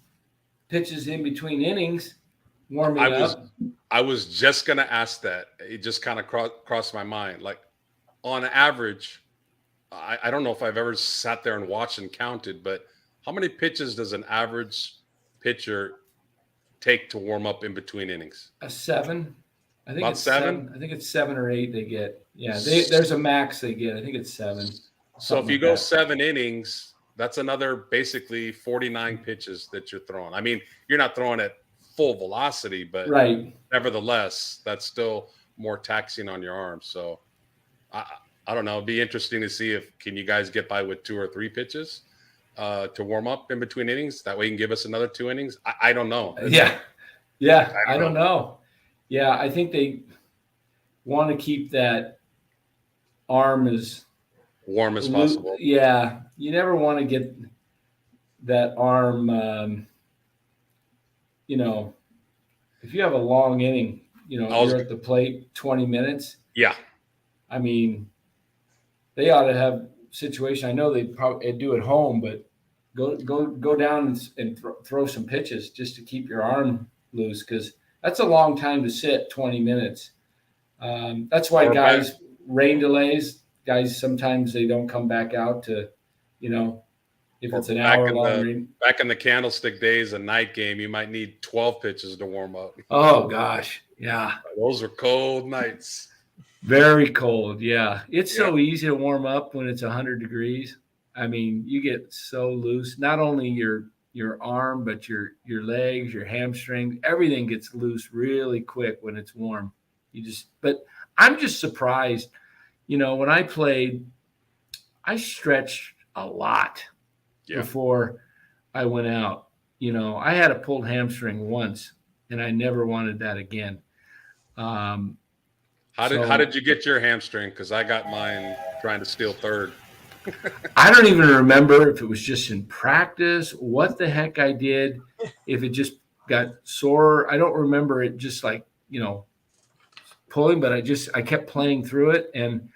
pitches in between innings, warming up. I was just going to ask that. It just kind of crossed my mind. Like, on average, I don't know if I've ever sat there and watched and counted, but how many pitches does an average pitcher take to warm up in between innings? 7. I think About it's 7? I think it's 7 or 8 they get. Yeah, there's a max they get. I think it's 7. So if you go 7 innings, that's another basically 49 pitches that you're throwing. I mean, you're not throwing at full velocity, but nevertheless, that's still more taxing on your arms. So I don't know. It'd be interesting to see can you guys get by with 2 or 3 pitches to warm up in between innings. That way you can give us another 2 innings. I don't know. Yeah. I don't know. Yeah, I think they want to keep that arm as warm as possible. Yeah, you never want to get that arm. If you have a long inning, you're at the plate 20 minutes. Yeah, I mean, they ought to have situation. I know they probably do at home, but go down and throw some pitches just to keep your arm loose, because that's a long time to sit, 20 minutes. That's why rain delays, guys, sometimes they don't come back out to, if it's an hour long rain. Back in the Candlestick days, a night game, you might need 12 pitches to warm up. Oh, gosh. Yeah. Those are cold nights. Very cold. Yeah. It's so easy to warm up when it's 100 degrees. I mean, you get so loose, not only your arm, but your legs, your hamstrings, everything gets loose really quick when it's warm. But I'm just surprised, when I played, I stretched a lot before I went out. I had a pulled hamstring once and I never wanted that again. How did you get your hamstring? Because I got mine trying to steal third. I don't even remember if it was just in practice, what the heck I did, if it just got sore. I don't remember it just pulling, but I kept playing through it. And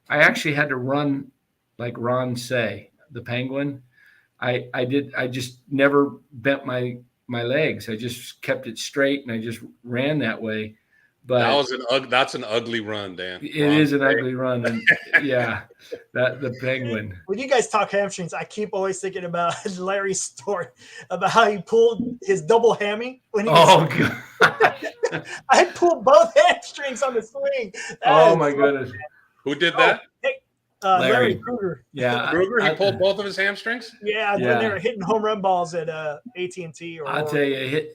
I actually had to run like Ron Say, the Penguin. I just never bent my legs. I just kept it straight and I just ran that way. But that's an ugly run, Dan. It is an ugly run, and the Penguin. When you guys talk hamstrings, I keep always thinking about Larry's story about how he pulled his double hammy when he God! I pulled both hamstrings on the swing. My goodness! Who did that? Larry Kruger. Yeah, Kruger. He pulled both of his hamstrings. Yeah, when they were hitting home run balls at AT&T. I'll tell you,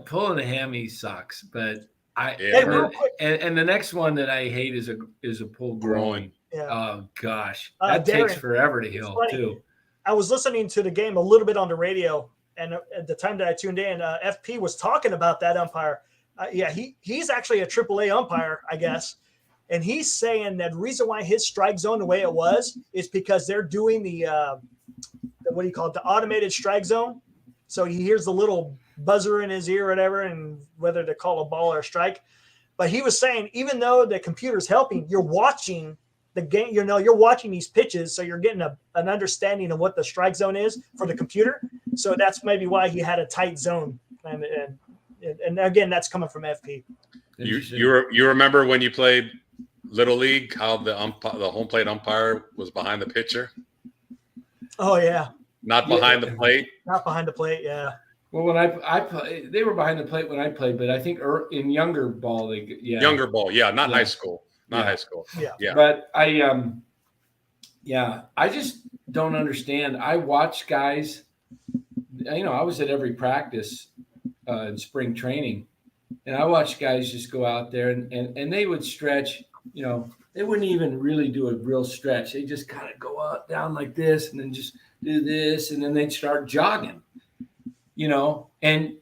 pulling a hammy sucks, but. And the next one that I hate is a pulled groin. Yeah. Oh gosh, that takes forever to heal too. I was listening to the game a little bit on the radio, and at the time that I tuned in, FP was talking about that umpire. He's actually a AAA umpire, I guess, and he's saying that the reason why his strike zone the way it was is because they're doing the what do you call it, the automated strike zone. So he hears the little buzzer in his ear or whatever, and whether to call a ball or a strike. But he was saying, even though the computer's helping, you're watching the game, you're watching these pitches. So you're getting an understanding of what the strike zone is for the computer. So that's maybe why he had a tight zone. And And again, that's coming from FP. You remember when you played Little League, how the home plate umpire was behind the pitcher? Oh yeah, not behind the plate. Not behind the plate. Yeah. Well, when I play, they were behind the plate when I played, but I think in younger ball, younger ball, not high school, high school. Yeah. But I just don't understand. I watch guys. I was at every practice in spring training, and I watched guys just go out there and they would stretch. They wouldn't even really do a real stretch. They just kind of go out down like this and then just do this, and then they'd start jogging. And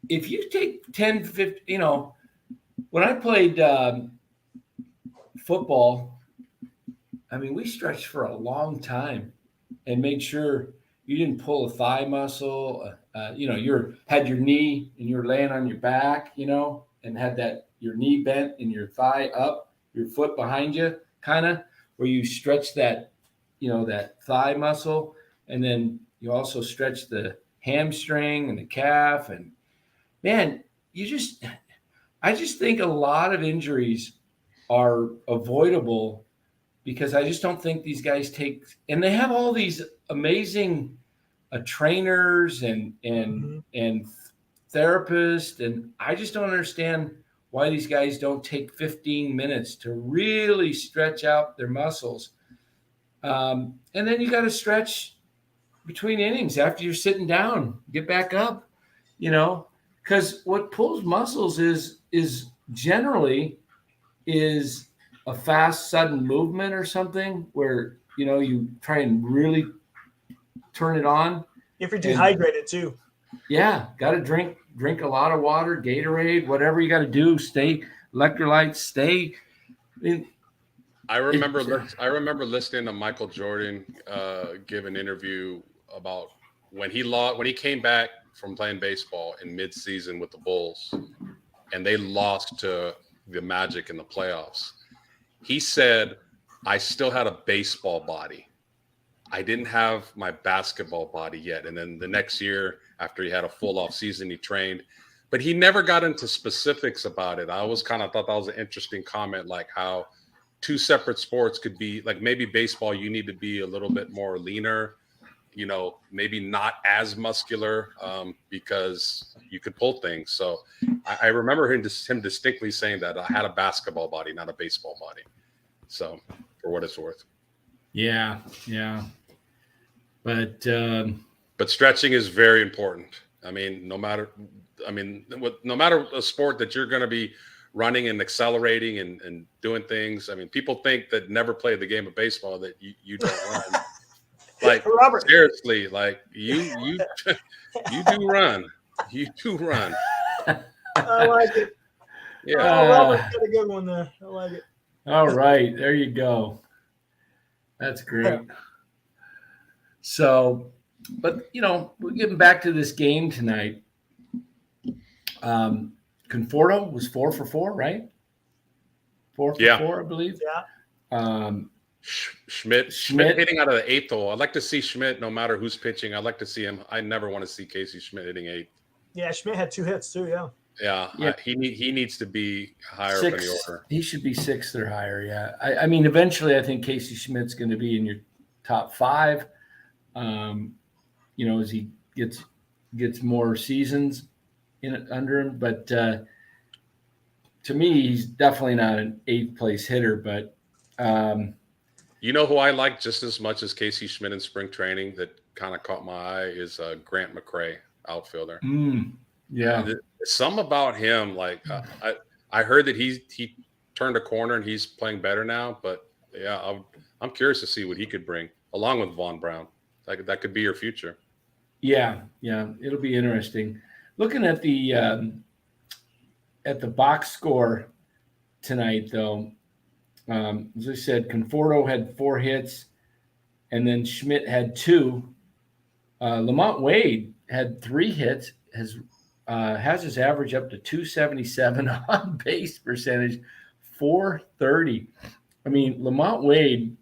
if you take 10, 15, when I played football, I mean, we stretched for a long time and made sure you didn't pull a thigh muscle. You had your knee and you were laying on your back, and had your knee bent and your thigh up, your foot behind you, kind of where you stretch that, that thigh muscle. And then you also stretch the hamstring and the calf. And man, I just think a lot of injuries are avoidable because I just don't think these guys and they have all these amazing trainers and therapists. And I just don't understand why these guys don't take 15 minutes to really stretch out their muscles. And then you got to stretch between innings after you're sitting down, get back up, because what pulls muscles is generally a fast, sudden movement or something where, you try and really turn it on. If you're dehydrated too. Yeah. Got to drink a lot of water, Gatorade, whatever you got to do, stay electrolytes, stay. I remember listening to Michael Jordan give an interview about when he came back from playing baseball in mid-season with the Bulls, and they lost to the Magic in the playoffs. He said, "I still had a baseball body. I didn't have my basketball body yet." And then the next year, after he had a full off season, he trained, but he never got into specifics about it. I always kind of thought that was an interesting comment, like how two separate sports could be like maybe baseball, you need to be a little bit more leaner, maybe not as muscular because you could pull things. So I remember him distinctly saying that I had a basketball body, not a baseball body. So for what it's worth. Yeah. But stretching is very important. I mean, no matter a sport that you're going to be running and accelerating and doing things. I mean, people think that never played the game of baseball that you don't run. Like Robert. Seriously, like you do run. You do run. I like it. Yeah. Robert got a good one there. I like it. All right, there you go. That's great. So, but we're getting back to this game tonight. Conforto was 4 for 4, right? 4 for 4, I believe. Yeah. Schmidt hitting out of the eighth hole. I'd like to see Schmidt, no matter who's pitching. I'd like to see him. I never want to see Casey Schmidt hitting eighth. Yeah, Schmidt had 2 hits too. Yeah. Yeah. He needs to be higher up in the order. He should be 6th or higher. Yeah. I mean, eventually, I think Casey Schmidt's going to be in your top 5. As he gets more seasons under him, but to me, he's definitely not an 8th place hitter. But who I like just as much as Casey Schmidt in spring training that kind of caught my eye is Grant McCray, outfielder. Yeah, some about him. Like I heard that he turned a corner and he's playing better now. But yeah, I'm curious to see what he could bring along with Vaughn Brown. That could be your future. Yeah, it'll be interesting. Looking at the box score tonight, though, as I said, Conforto had 4 hits, and then Schmidt had 2. Lamont Wade had 3 hits. Has his average up to 277 on base percentage, 430. I mean, Lamont Wade.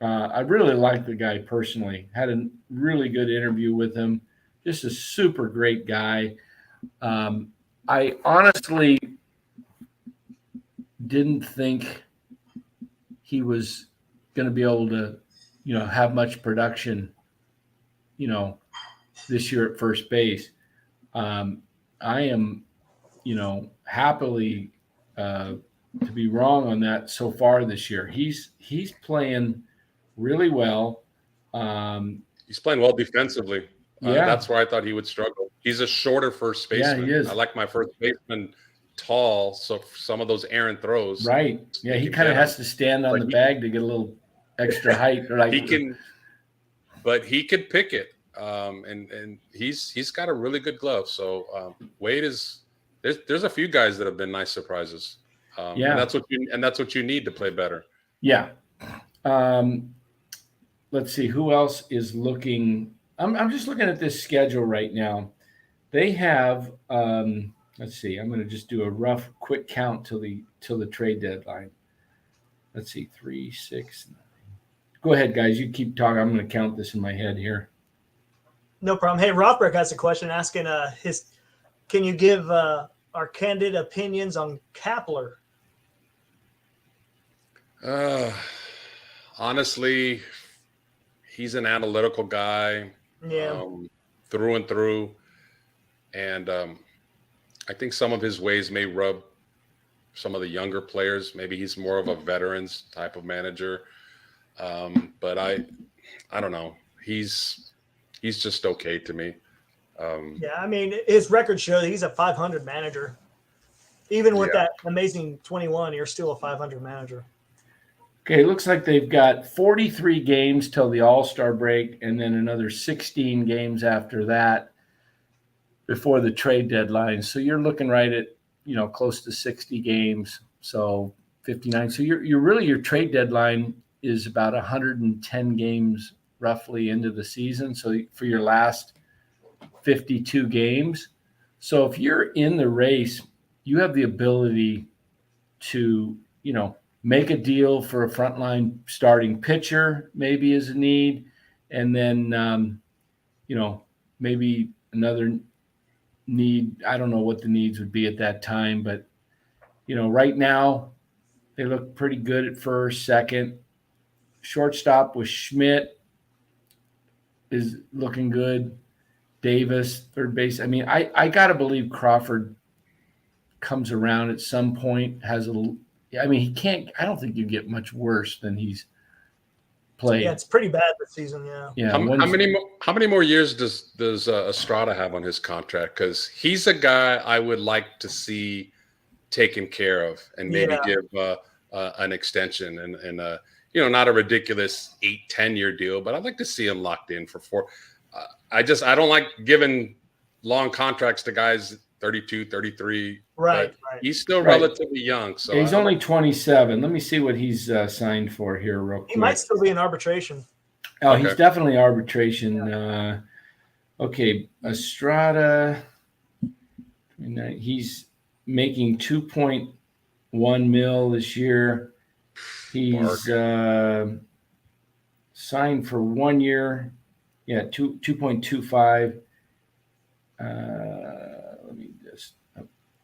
I really like the guy personally. Had a really good interview with him. Just a super great guy. I honestly didn't think he was going to be able to, have much production, this year at first base. I am, happily to be wrong on that so far this year. He's playing really well. He's playing well defensively. Yeah, That's where I thought he would struggle. He's a shorter first baseman. Yeah, he is. I like my first baseman tall, so some of those errant throws. Right. Yeah, he kind of has to stand on the bag to get a little extra height. Right. He can, but he could pick it. And he's got a really good glove. So Wade is there's a few guys that have been nice surprises. Yeah, and that's what you need to play better. Yeah. Let's see who else is looking. I'm just looking at this schedule right now. They have. Let's see. I'm going to just do a rough, quick count till the trade deadline. Let's see, 3, 6, 9. Go ahead, guys. You keep talking. I'm going to count this in my head here. No problem. Hey, Rothberg has a question asking can you give our candid opinions on Kapler? Honestly, he's an analytical guy. Yeah. Through and through. And I think some of his ways may rub some of the younger players. Maybe he's more of a veterans type of manager. But I don't know. He's just okay to me. Yeah, I mean, his record shows he's a 500 manager. Even with that amazing 21, you're still a 500 manager. Okay, it looks like they've got 43 games till the All-Star break and then another 16 games after that before the trade deadline. So you're looking right at, close to 60 games, so 59. So your trade deadline is about 110 games roughly into the season. So for your last 52 games. So if you're in the race, you have the ability to, make a deal for a frontline starting pitcher, maybe is a need. And then, maybe another need. I don't know what the needs would be at that time, but, right now they look pretty good at first, second. Shortstop with Schmidt is looking good. Davis, third base. I mean, I got to believe Crawford comes around at some point, he can't, I don't think you get much worse than he's played. Yeah, it's pretty bad this season. Yeah. Yeah. How many more years does Estrada have on his contract? Because he's a guy I would like to see taken care of and maybe give an extension and not a ridiculous 8-10 year deal, but I'd like to see him locked in for 4. I don't like giving long contracts to guys 32, 33. Right. He's still relatively young. So he's only 27. Let me see what he's signed for here real quick. He might still be in arbitration. Oh, okay. He's definitely arbitration. Yeah. Okay, Estrada, he's making $2.1 million this year. He's signed for 1 year. Yeah, 2.25. Let me just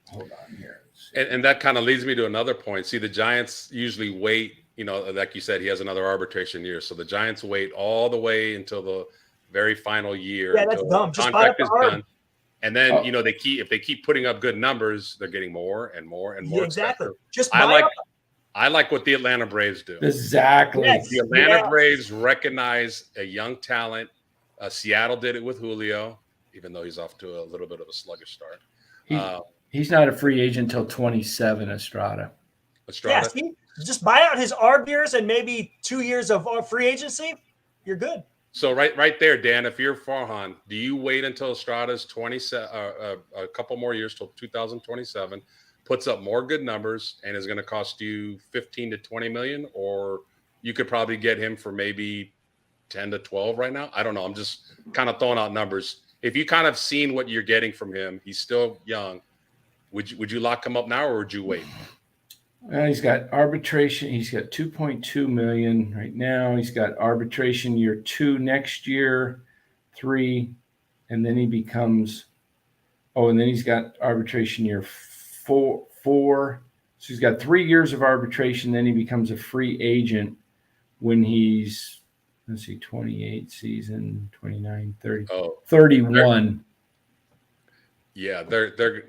hold on here. And that kind of leads me to another point. See, the Giants usually wait, like you said, he has another arbitration year. So the Giants wait all the way until the very final year. Yeah, that's dumb. Just buy up the done. And then, if they keep putting up good numbers, they're getting more and more and more. Yeah, exactly. Expensive. Just buy up. I like what the Atlanta Braves do. Exactly. Yes. The Atlanta Braves recognize a young talent. Seattle did it with Julio, even though he's off to a little bit of a sluggish start. He's not a free agent until 27, Estrada. Yeah, just buy out his ARB years and maybe 2 years of free agency. You're good. So right there, Dan, if you're Farhan, do you wait until Estrada's 27, a couple more years till 2027, puts up more good numbers and is going to cost you 15 to 20 million, or you could probably get him for maybe 10 to 12 right now? I don't know. I'm just kind of throwing out numbers. If you kind of seen what you're getting from him, he's still young. Would you lock him up now, or would you wait? He's got arbitration. He's got $2.2 million right now. He's got arbitration year 2 next year, 3, and then he becomes Oh, and then he's got arbitration year four. So he's got 3 years of arbitration. Then he becomes a free agent when he's, let's see, 28 season, 29, 30, 31. Yeah, they're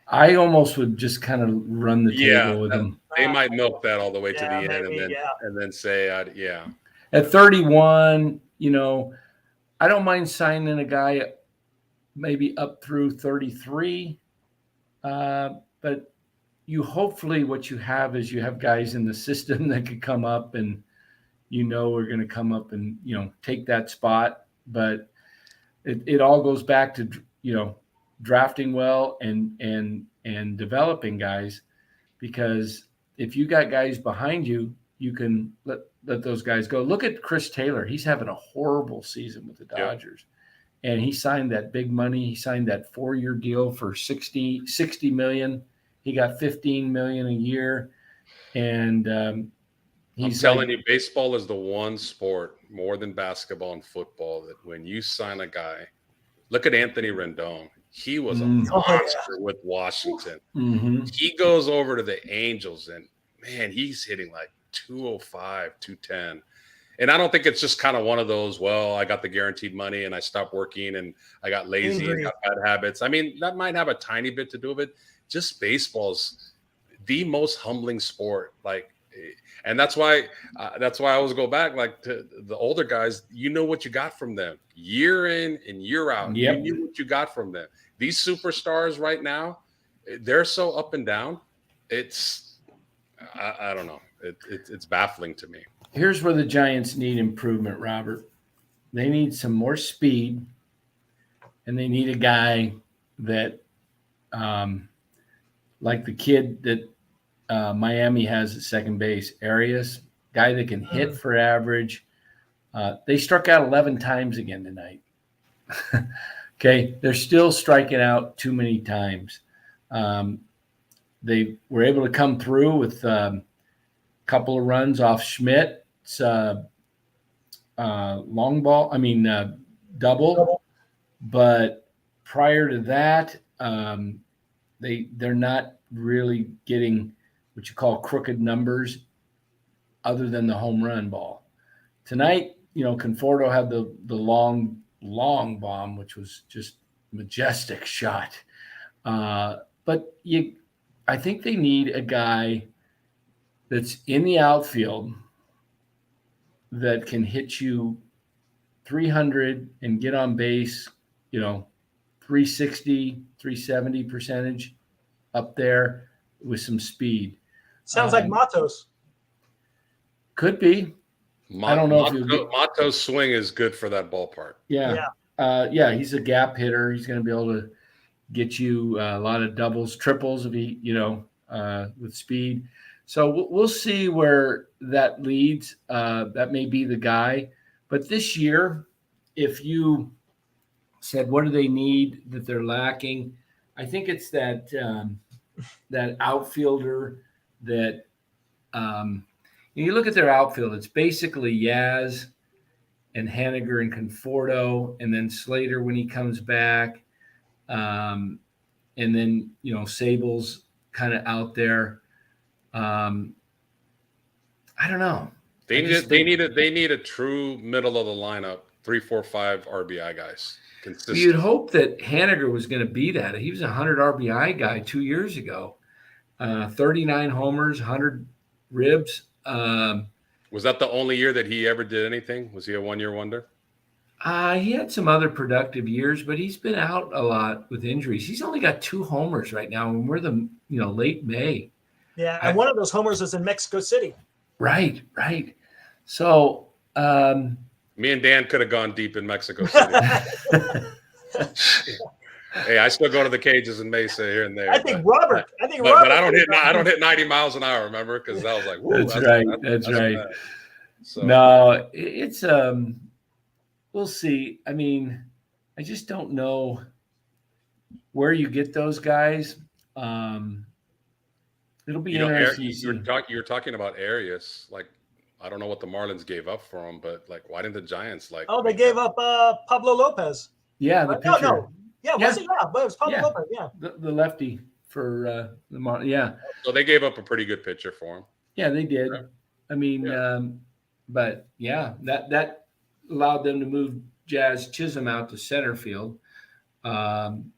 I almost would just kind of run the table with him. They might milk that all the way to the end, maybe, and then say, At 31, I don't mind signing a guy maybe up through 33, but hopefully what you have is you have guys in the system that could come up and are going to come up and take that spot. But it all goes back to drafting well and developing guys, because if you got guys behind you, you can let those guys go. Look at Chris Taylor. He's having a horrible season with the Dodgers. And he signed that big money. He signed that 4-year deal for $60 million. He got $15 million a year. And I'm telling you, baseball is the one sport more than basketball and football that when you sign a guy, look at Anthony Rendon. He was a monster with Washington. Mm-hmm. He goes over to the Angels, and man, he's hitting like 205, 210. And I don't think it's just kind of one of those, well, I got the guaranteed money and I stopped working and I got lazy and got bad habits. I mean, that might have a tiny bit to do with it. Just baseball's the most humbling sport. And that's why I always go back, to the older guys. You know what you got from them year in and year out. Yep. You knew what you got from them. These superstars right now, they're so up and down. I don't know. It's baffling to me. Here's where the Giants need improvement, Robert. They need some more speed, and they need a guy that, like the kid that Miami has at second base, Arias, guy that can hit for average. They struck out 11 times again tonight. Okay, they're still striking out too many times. They were able to come through with couple of runs off Schmidt's long ball. Double. But prior to that, they're not really getting what you call crooked numbers other than the home run ball. Tonight, Conforto had the long bomb, which was just majestic shot. But I think they need a guy that's in the outfield that can hit you 300 and get on base, 360, 370 percentage up there with some speed. Sounds like Matos. Could be. I don't know if Matos' swing is good for that ballpark. Yeah. He's a gap hitter. He's going to be able to get you a lot of doubles, triples if he, with speed. So we'll see where that leads. That may be the guy. But this year, if you said, what do they need that they're lacking? I think it's that outfielder that you look at their outfield. It's basically Yaz and Haniger and Conforto, and then Slater when he comes back. And then, Sable's kind of out there. I don't know. They need a true middle of the lineup, 3, 4, 5 RBI guys. Consistent. You'd hope that Haniger was going to be that. He was a 100 RBI guy 2 years ago. 39 homers, 100 ribs. Was that the only year that he ever did anything? Was he a one-year wonder? He had some other productive years, but he's been out a lot with injuries. He's only got 2 homers right now, and we're late May. Yeah, and one of those homers was in Mexico City. Right. So me and Dan could have gone deep in Mexico City. Hey, I still go to the cages in Mesa here and there. I think Robert. But I don't hit 90 miles an hour. Remember, because I was like, whoa, that's right. So. No, it's we'll see. I mean, I just don't know where you get those guys. It'll be interesting. You were talking about Arias. I don't know what the Marlins gave up for him, but why didn't the Giants they gave up Pablo Lopez. Yeah, the pitcher. Yeah, was it? Yeah, but it was Pablo Yeah. Lopez. Yeah, the lefty for yeah. So they gave up a pretty good pitcher for him. Yeah, they did. Right. I mean, Yeah. but yeah, that allowed them to move Jazz Chisholm out to center field. Um,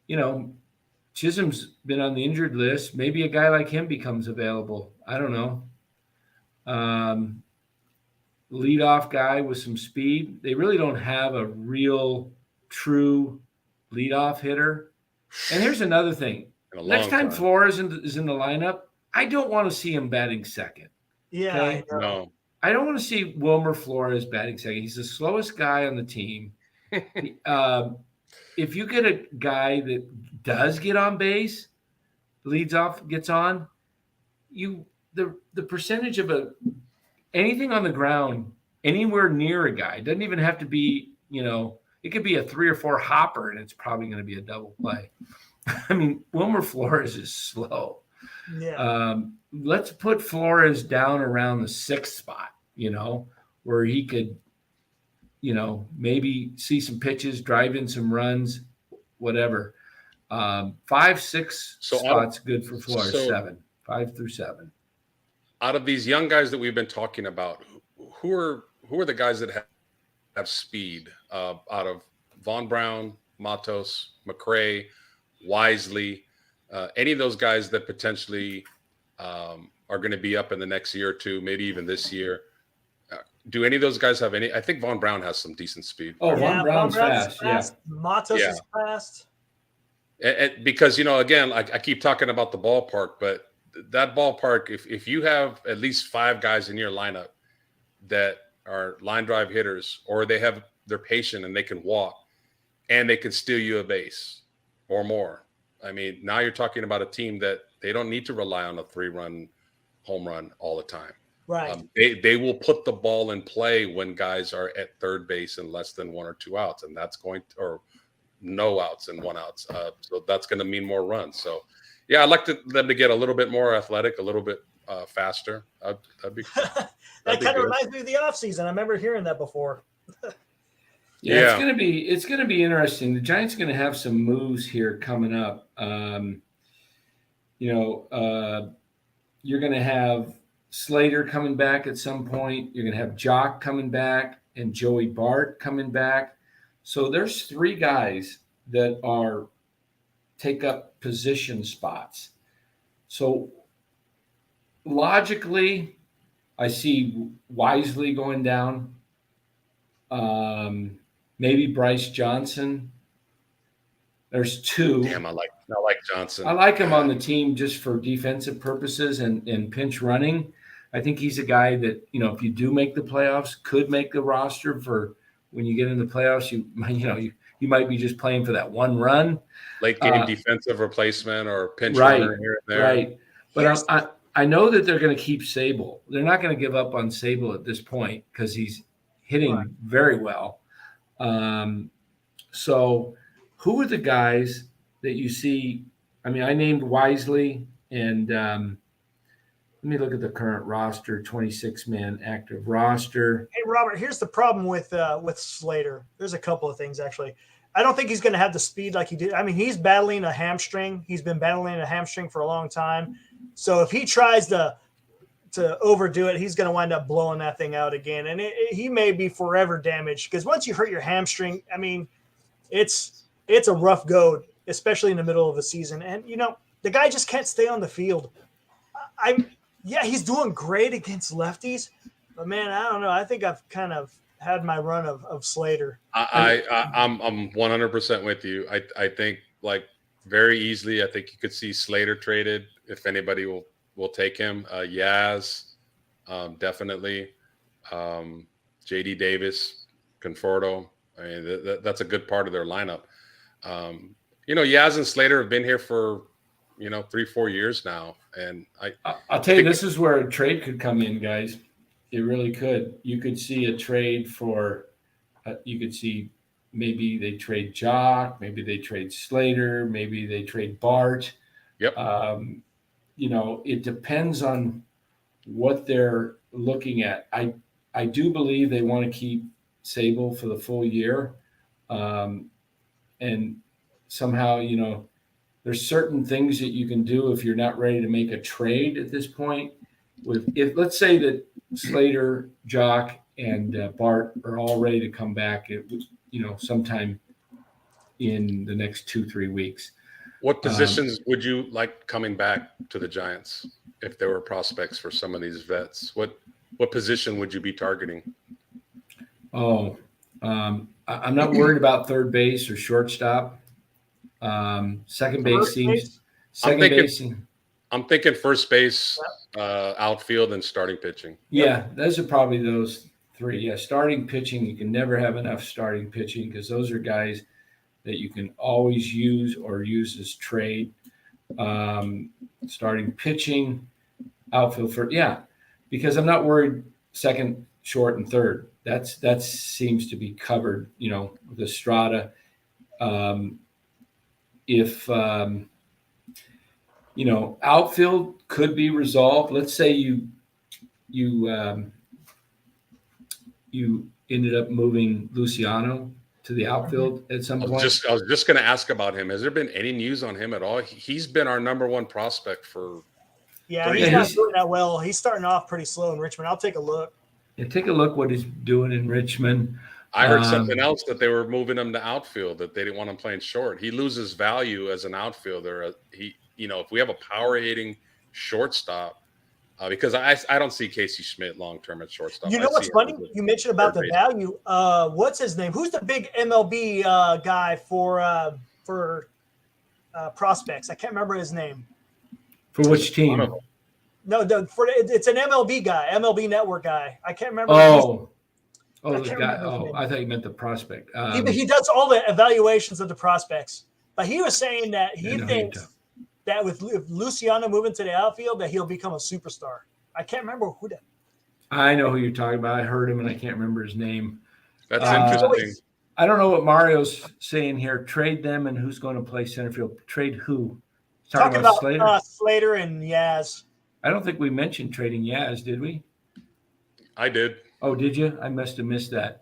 you know, Chisholm's been on the injured list. Maybe a guy like him becomes available. I don't know. Leadoff guy with some speed. They really don't have a real, true leadoff hitter. And here's another thing. Next time Flores is in the lineup, I don't want to see him batting second. yeah. Okay? No. I don't want to see Wilmer Flores batting second. He's the slowest guy on the team. If you get a guy that does get on base, leads off, gets on, the percentage of anything on the ground anywhere near a guy, doesn't even have to be, it could be a 3 or 4 hopper and it's probably going to be a double play. I mean, Wilmer Flores is slow. Yeah. Let's put Flores down around the 6th spot, where he could, maybe see some pitches, drive in some runs, whatever. 5, 6 spots good for Flores. 7, 5 through 7. Out of these young guys that we've been talking about, who are the guys that have speed? Out of Von Brown, Matos, McRae, Wisely, any of those guys that potentially are going to be up in the next year or two, maybe even this year. Do any of those guys have any? I think Von Brown has some decent speed. Oh, yeah, Von Brown's fast. Yeah. Matos is fast. Because, again, I keep talking about the ballpark, but that ballpark, if you have at least 5 guys in your lineup that are line drive hitters, or they're patient and they can walk and they can steal you a base or more. I mean, now you're talking about a team that they don't need to rely on a 3-run home run all the time. Right. They will put the ball in play when guys are at third base in less than 1 or 2 outs, and that's or no outs and 1 outs. So that's going to mean more runs. So, yeah, I'd like them to get a little bit more athletic, a little bit faster. That'd be that kind of reminds me of the offseason. I remember hearing that before. Yeah, it's gonna be interesting. The Giants are gonna have some moves here coming up. You're gonna have Slater coming back at some point. You're gonna have Jock coming back and Joey Bart coming back. So there's 3 guys that take up position spots. So logically, I see Wisely going down. Maybe Bryce Johnson. There's 2. Damn, I like Johnson. I like him on the team just for defensive purposes and pinch running. I think he's a guy that, if you do make the playoffs, could make the roster for when you get in the playoffs. You might be just playing for that 1 run. Late game defensive replacement or pinch runner here and there. Right. But I know that they're going to keep Sable. They're not going to give up on Sable at this point because he's hitting very well. So who are the guys that you see? I mean, I named Wisely, and let me look at the current roster, 26-man active roster. Hey, Robert, here's the problem with Slater. There's a couple of things, actually. I don't think he's going to have the speed like he did. I mean, he's battling a hamstring. He's been battling a hamstring for a long time. So if he tries to overdo it, he's going to wind up blowing that thing out again. And he may be forever damaged because once you hurt your hamstring, I mean, it's a rough go, especially in the middle of the season. And, the guy just can't stay on the field. He's doing great against lefties, but man, I don't know. I think I've kind of had my run of Slater. I'm 100% with you. I think very easily, I think you could see Slater traded if anybody will take him. Yaz, definitely. JD Davis, Conforto. I mean, that's a good part of their lineup. Yaz and Slater have been here for 3-4 years now, and I'll tell you, this is where a trade could come in, guys. It really could. You could see a trade for. You could see maybe they trade Jock, maybe they trade Slater, maybe they trade Bart. Yep. It depends on what they're looking at. I do believe they want to keep Sable for the full year. and somehow, there's certain things that you can do if you're not ready to make a trade at this point. If let's say that Slater, Jock, and Bart are all ready to come back, sometime in the next 2-3 weeks. What positions would you like coming back to the Giants if there were prospects for some of these vets? What position would you be targeting? I'm not worried about third base or shortstop. Second base seems. I'm thinking first base, outfield, and starting pitching. Yeah, those are probably those three. Yeah, starting pitching, you can never have enough starting pitching because those are guys that you can always use or use as trade. Starting pitching, outfield because I'm not worried second, short, and third. That seems to be covered, with Estrada. If outfield could be resolved. Let's say you ended up moving Luciano to the outfield at some point. I was just going to ask about him. Has there been any news on him at all? He's been our number one prospect for. Yeah, he's not doing that well. He's starting off pretty slow in Richmond. I'll take a look. Yeah, take a look what he's doing in Richmond. I heard something else that they were moving him to outfield, that they didn't want him playing short. He loses value as an outfielder. If we have a power hitting shortstop, because I don't see Casey Schmidt long term at shortstop. You know what's funny? You mentioned about the value. What's his name? Who's the big MLB guy for prospects? I can't remember his name. For which team? No, it's an MLB guy, MLB Network guy. I can't remember. The guy. I thought you meant the prospect. He does all the evaluations of the prospects. But he was saying that he thinks that with Luciano moving to the outfield, that he'll become a superstar. I can't remember who that. I know who you're talking about. I heard him, and I can't remember his name. That's interesting. I don't know what Mario's saying here. Trade them, and who's going to play center field? Trade who? Talking about Slater? Slater and Yaz. I don't think we mentioned trading Yaz, did we? I did. Oh, did you? I must have missed that.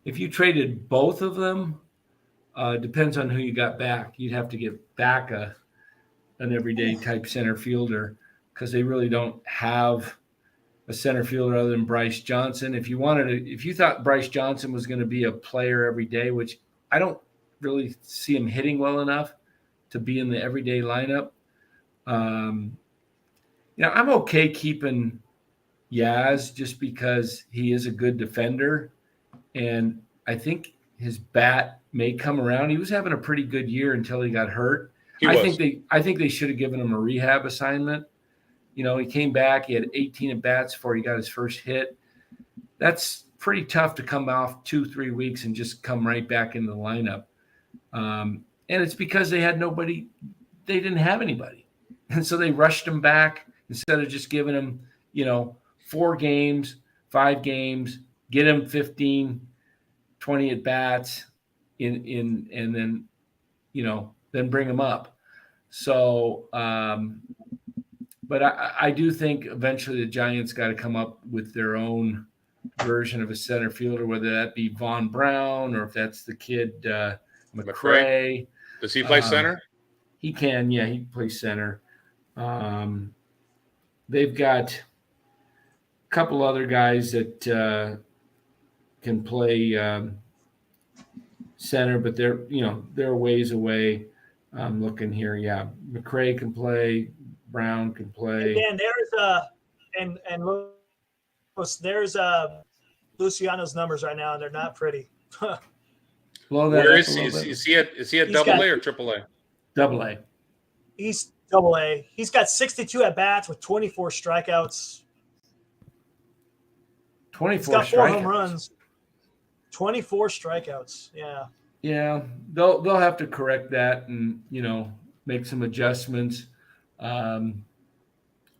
If you traded both of them, depends on who you got back. You'd have to get back an everyday type center fielder because they really don't have a center fielder other than Bryce Johnson. If you thought Bryce Johnson was going to be a player every day, which I don't really see him hitting well enough to be in the everyday lineup. I'm okay keeping Yaz just because he is a good defender, and I think his bat may come around. He was having a pretty good year until he got hurt. I think they should have given him a rehab assignment. He came back. He had 18 at bats before he got his first hit. That's pretty tough to come off 2-3 weeks and just come right back into the lineup. And it's because they had nobody. They didn't have anybody, and so they rushed him back instead of just giving him 4 games, 5 games, get him 15, 20 at bats and then bring him up. So, but I do think eventually the Giants got to come up with their own version of a center fielder, whether that be Von Brown or if that's the kid McCray. Does he play center? He can, yeah, he plays center. They've got a couple other guys that can play center, but they're a ways away. I'm looking here. Yeah, McCray can play. Brown can play. And there's Luciano's numbers right now, and they're not pretty. Where is he? Is he at double A or triple A? Double A. He's double A. He's got 62 at bats with 24 strikeouts. 24 He's got 4 home runs. 24 strikeouts. Yeah. Yeah, they'll have to correct that and make some adjustments.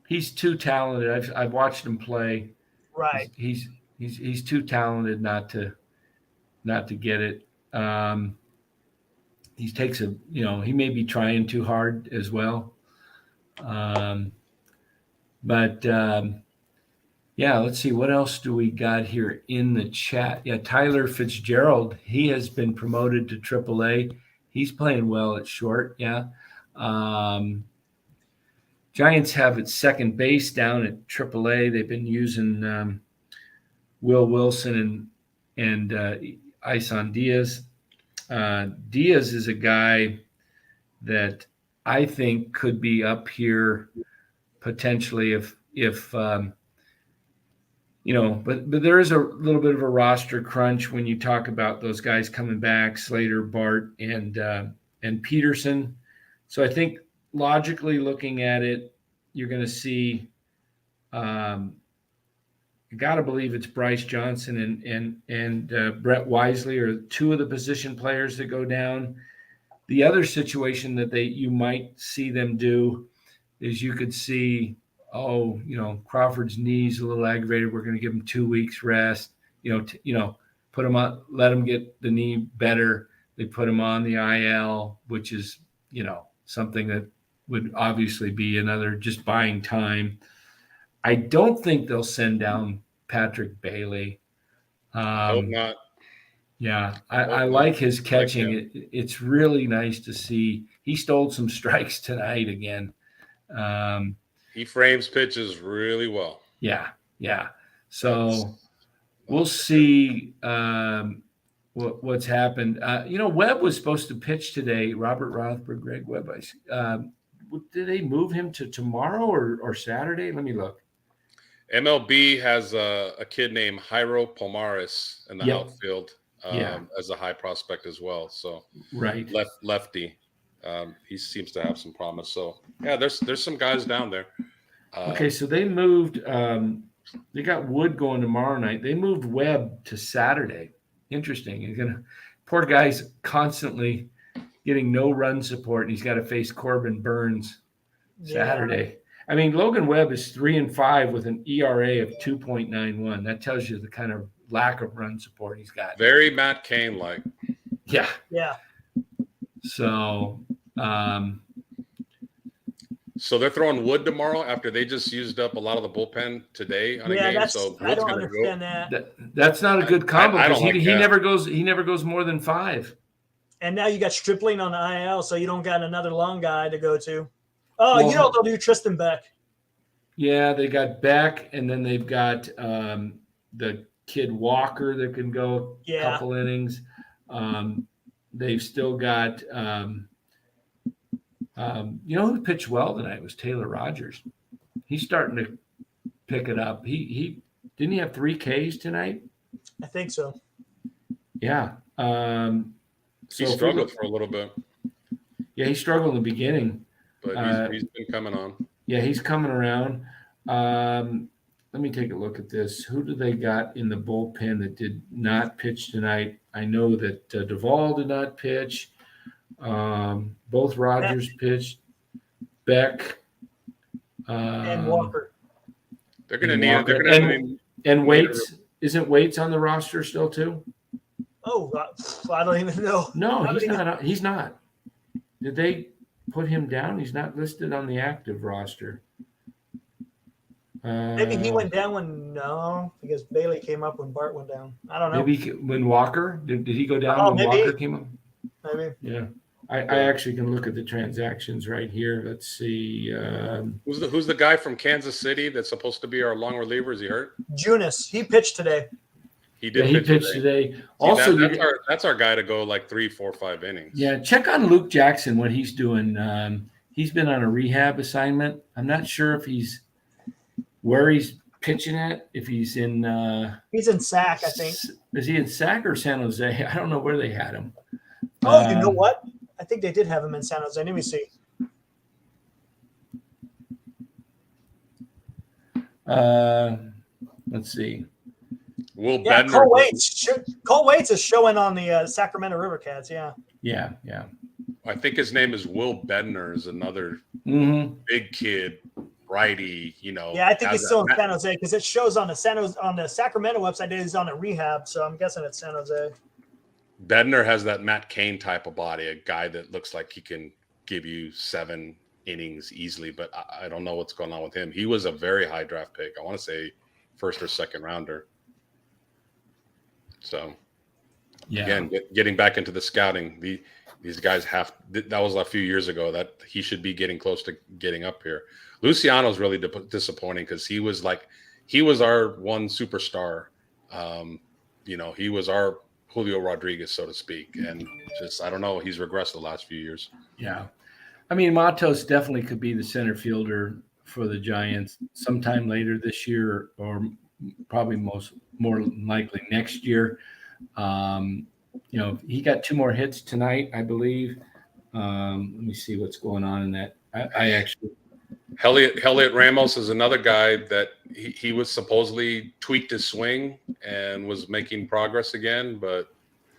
He's too talented. I've watched him play. Right. He's too talented not to get it. He takes he may be trying too hard as well. But Yeah, let's see. What else do we got here in the chat? Yeah, Tyler Fitzgerald. He has been promoted to AAA. He's playing well at short. Yeah. Um, Giants have its second base down at AAA. They've been using Will Wilson and Isan Diaz. Diaz is a guy that I think could be up here potentially if but there is a little bit of a roster crunch when you talk about those guys coming back, Slater, Bart, and Peterson. So I think logically looking at it, you're going to see. I got to believe it's Bryce Johnson and Brett Wisely are two of the position players that go down. The other situation that you might see them do is you could see, Crawford's knee's a little aggravated. We're going to give him 2 weeks rest. Put him on, let him get the knee better. They put him on the IL, which is something that would obviously be another just buying time. I don't think they'll send down Patrick Bailey. Hope not. Yeah, I like his catching. It's really nice to see. He stole some strikes tonight again. He frames pitches really well. Yeah. So we'll see what's happened. Webb was supposed to pitch today. Robert Rothberg, Greg Webb. Did they move him to tomorrow or Saturday? Let me look. MLB has a kid named Jairo Pomares in the outfield as a high prospect as well. So right, lefty. He seems to have some promise. So yeah, there's some guys down there. Okay, so they moved. They got Wood going tomorrow night. They moved Webb to Saturday. Interesting. Poor guy's constantly getting no run support, and he's got to face Corbin Burns Saturday. Yeah. I mean, Logan Webb is 3-5 with an ERA of 2.91. That tells you the kind of lack of run support he's got. Very Matt Cain-like. Yeah. Yeah. So they're throwing Wood tomorrow after they just used up a lot of the bullpen today on a game. So I don't understand that. That's not a good combo because he never goes more than 5. And now you got Stripling on the IL, so you don't got another long guy to go to. Oh, they'll do Tristan Beck. Yeah, they got Beck, and then they've got the kid Walker that can go a couple innings. They've still got who pitched well tonight was Taylor Rogers. He's starting to pick it up. He didn't he have 3 Ks tonight? I think so. Yeah. He struggled for a little bit. Yeah, he struggled in the beginning. But he's been coming on. Yeah, he's coming around. Let me take a look at this. Who do they got in the bullpen that did not pitch tonight? I know that Duvall did not pitch. Both Rogers pitched. Beck and Walker. They're going to need. And Waits. Isn't Waits on the roster still too? Oh, I don't even know. No, he's not. He's not. Did they put him down? He's not listed on the active roster. Maybe he went down because Bailey came up when Bart went down. I don't know. Maybe when Walker did he go down when Walker came up? Maybe. Yeah, I actually can look at the transactions right here. Let's see. Who's the guy from Kansas City that's supposed to be our long reliever? Is he hurt? Junis. He pitched today. He did. He pitched today. Also, that's our guy to go like 3, 4, 5 innings. Yeah, check on Luke Jackson what he's doing. He's been on a rehab assignment. I'm not sure if he's where he's pitching at. If he's in. He's in SAC, I think. Is he in SAC or San Jose? I don't know where they had him. Oh, you know what? I think they did have him in San Jose. Let me see. Let's see. Will Bednar. Cole Waits is showing on the Sacramento River Cats. Yeah. Yeah. I think his name is Will Bednar. Is another big kid, righty. Yeah, I think he's still in San Jose because it shows on the Sacramento website that he's on a rehab. So I'm guessing it's San Jose. Bednar has that Matt Cain type of body, a guy that looks like he can give you 7 innings easily, but I don't know what's going on with him. He was a very high draft pick. I want to say first or second rounder. So Yeah. again, getting back into the scouting, these guys that was a few years ago that he should be getting close to getting up here. Luciano's really disappointing because he was our one superstar. He was our Julio Rodriguez, so to speak. And just, I don't know, he's regressed the last few years. Yeah. I mean, Matos definitely could be the center fielder for the Giants sometime later this year, or probably more likely next year. He got 2 more hits tonight, I believe. Let me see what's going on in that. I actually. Heliot Ramos is another guy that he was supposedly tweaked his swing and was making progress again, but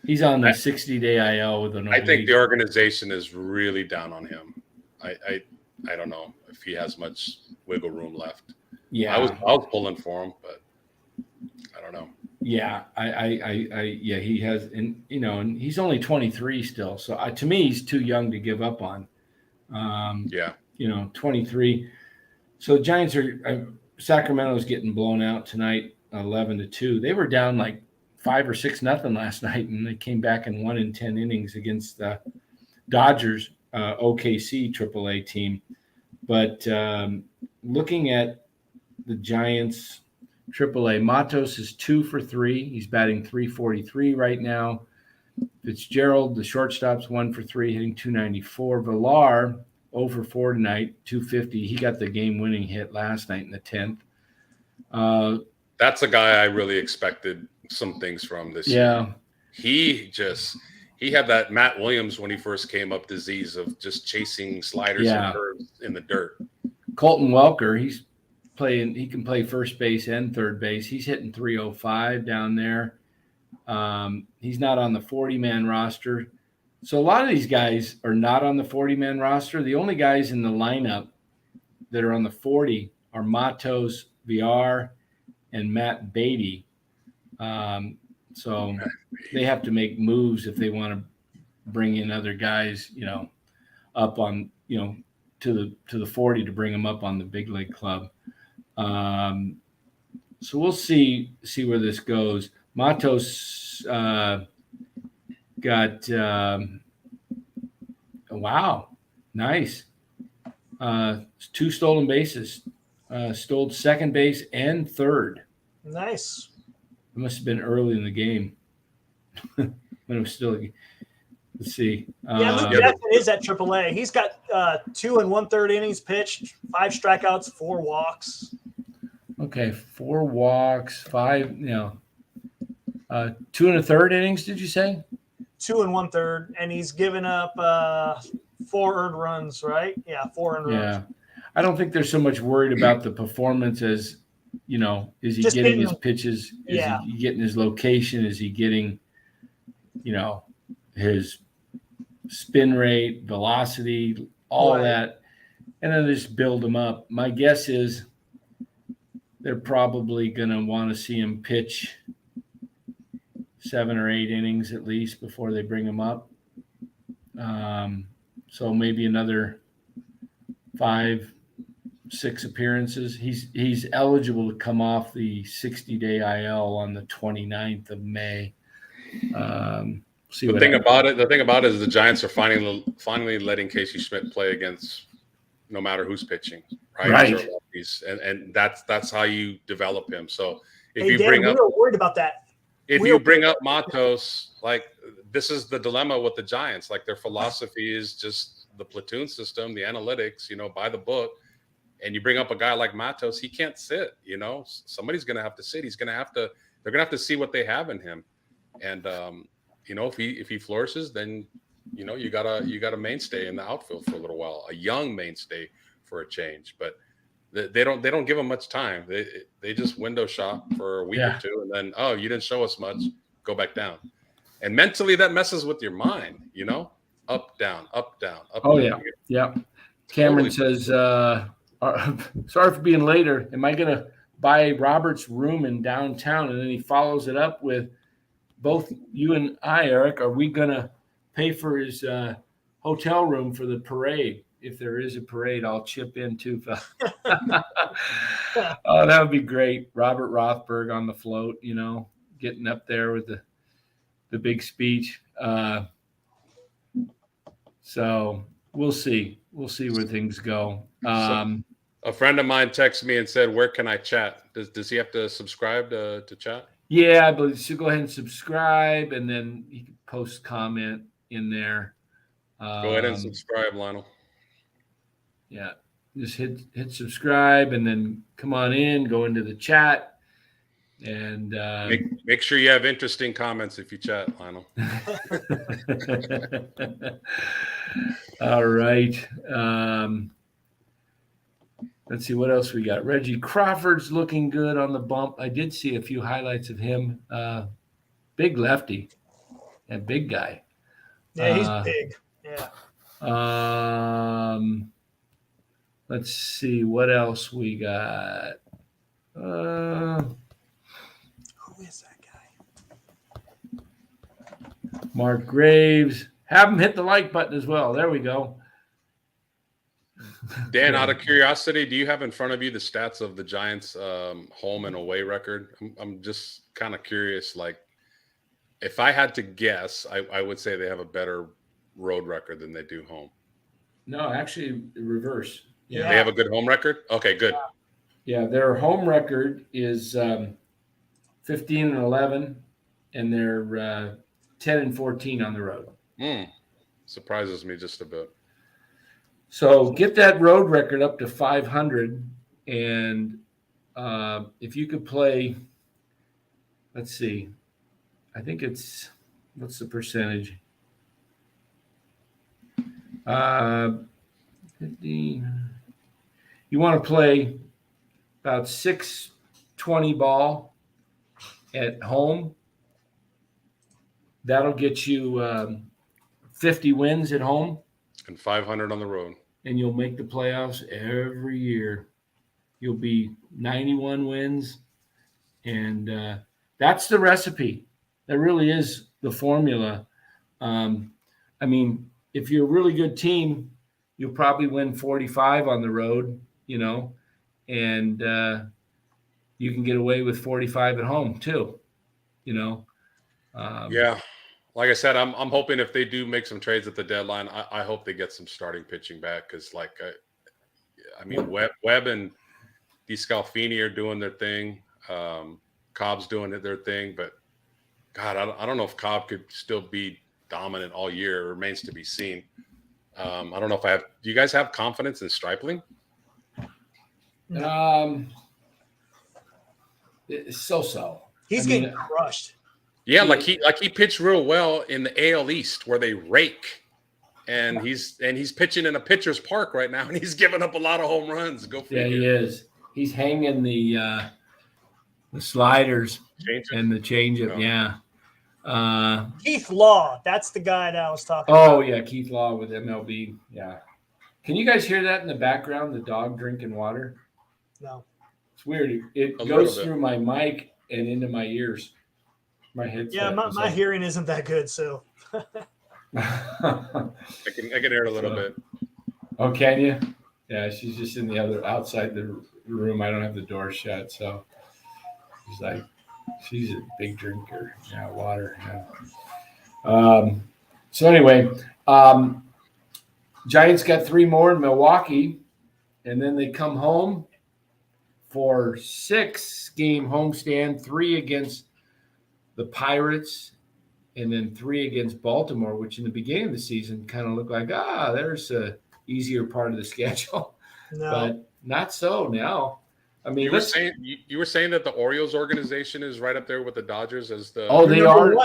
he's on the 60-day IL with an oblique. I think the organization is really down on him. I don't know if he has much wiggle room left. Yeah, I was pulling for him, but I don't know. Yeah, he has, and he's only 23 still. So to me, he's too young to give up on. 23. So Giants Sacramento's getting blown out tonight, 11-2. They were down like 5 or 6-0 last night, and they came back and won in 10 innings against the Dodgers OKC AAA team. But looking at the Giants AAA, Matos is 2 for 3. He's batting .343 right now. Fitzgerald, the shortstop's 1 for 3, hitting .294. Villar, 0 for 4 tonight, .250. He got the game-winning hit last night in the 10th. That's a guy I really expected some things from this year. He had that Matt Williams when he first came up disease of just chasing sliders and curves in the dirt. Colton Welker, he can play first base and third base. He's hitting .305 down there. He's not on the 40-man roster. So a lot of these guys are not on the 40-man roster. The only guys in the lineup that are on the 40 are Matos, VR, and Matt Beatty. So they have to make moves if they want to bring in other guys, up on, to the 40 to bring them up on the big league club. So we'll see where this goes. Matos got wow, nice. 2 stolen bases. Stole second base and third. Nice. It must have been early in the game when it was still. Let's see. Luke Jackson is at AAA. He's got 2 1/3 innings pitched, 5 strikeouts, 4 walks. Okay, 4 walks, 5. 2 1/3 innings. Did you say? 2 1/3, and he's given up 4 earned runs. Right? Yeah, 4 earned runs. Yeah, I don't think they're so much worried about the performance as is he Just getting his pitches? Is Yeah. he getting his location? Is he getting, his spin rate, velocity, all Right. that, and then just build him up. My guess is they're probably going to want to see him pitch 7 or 8 innings at least before they bring him up. So maybe another 5, 6 appearances. He's eligible to come off the 60-day IL on the 29th of May. The thing about it is the Giants are finally letting Casey Schmidt play against no matter who's pitching, right? And that's how you develop him. So if you bring up, we were worried about that. If you bring up Matos, like this is the dilemma with the Giants. Like their philosophy is just the platoon system, the analytics, by the book. And you bring up a guy like Matos, he can't sit. Somebody's going to have to sit. They're going to have to see what they have in him. And if he flourishes, then you got a mainstay in the outfield for a little while, a young mainstay for a change. But they don't give him much time. They just window shop for a week or two, and then you didn't show us much, go back down. And mentally that messes with your mind, up down, up down, up. Oh down. yeah. Cameron says, sorry for being later. Am I going to buy Robert's room in downtown? And then he follows it up with, both you and I, Eric, are we going to pay for his hotel room for the parade? if there is a parade, I'll chip in too. Oh, that would be great. Robert Rothberg on the float, getting up there with the big speech. So we'll see. We'll see where things go. A friend of mine texted me and said, "Where can I chat?" Does he have to subscribe to chat? Yeah, I believe so. Go ahead and subscribe, and then you can post comment in there. Go ahead and subscribe, Lionel. Yeah, just hit subscribe, and then come on in, go into the chat, and make sure you have interesting comments if you chat, Lionel. All right. Let's see what else we got. Reggie Crawford's looking good on the bump. I did see a few highlights of him. Big lefty, and big guy. Yeah, he's big. Yeah. Let's see what else we got. Who is that guy? Mark Graves. Have him hit the like button as well. There we go. Dan, out of curiosity, do you have in front of you the stats of the Giants' home and away record? I'm just kind of curious. Like, if I had to guess, I would say they have a better road record than they do home. No, actually, reverse. Yeah. They have a good home record? Okay, good. Yeah, their home record is 15-11, and they're 10-14 on the road. Surprises me just a bit. So get that road record up to 500, and if you could play, let's see, I think it's, what's the percentage? 15. You want to play about 620 ball at home. That'll get you 50 wins at home. And 500 on the road. And you'll make the playoffs every year. You'll be 91 wins. And that's the recipe. That really is the formula. I mean, if you're a really good team, you'll probably win 45 on the road, and you can get away with 45 at home too, Yeah. Like I said, I'm hoping if they do make some trades at the deadline, I hope they get some starting pitching back because, Webb and DeScalfini are doing their thing. Cobb's doing their thing, but God, I don't know if Cobb could still be dominant all year. It remains to be seen. I don't know if I have. Do you guys have confidence in Stripling? So. He's getting crushed. Yeah, like he pitched real well in the AL East where they rake, and he's pitching in a pitcher's park right now, and he's giving up a lot of home runs. Go figure. Yeah, he is. He's hanging the sliders and the changeup. Yeah. Keith Law, that's the guy that I was talking about. Oh yeah, Keith Law with MLB. Yeah. Can you guys hear that in the background? The dog drinking water. No. It's weird. It goes through my mic and into my ears. My headset. Yeah, my hearing isn't that good, so. I can hear it a little bit. Oh, can you? Yeah, she's just in the outside the room. I don't have the door shut, so she's a big drinker. Yeah, water. Yeah. So anyway, Giants got 3 more in Milwaukee, and then they come home for 6-game homestand, 3 against the Pirates, and then 3 against Baltimore, which in the beginning of the season kind of looked like, there's a easier part of the schedule. No. But not so now. I mean, you were saying that the Orioles organization is right up there with the Dodgers as the they are.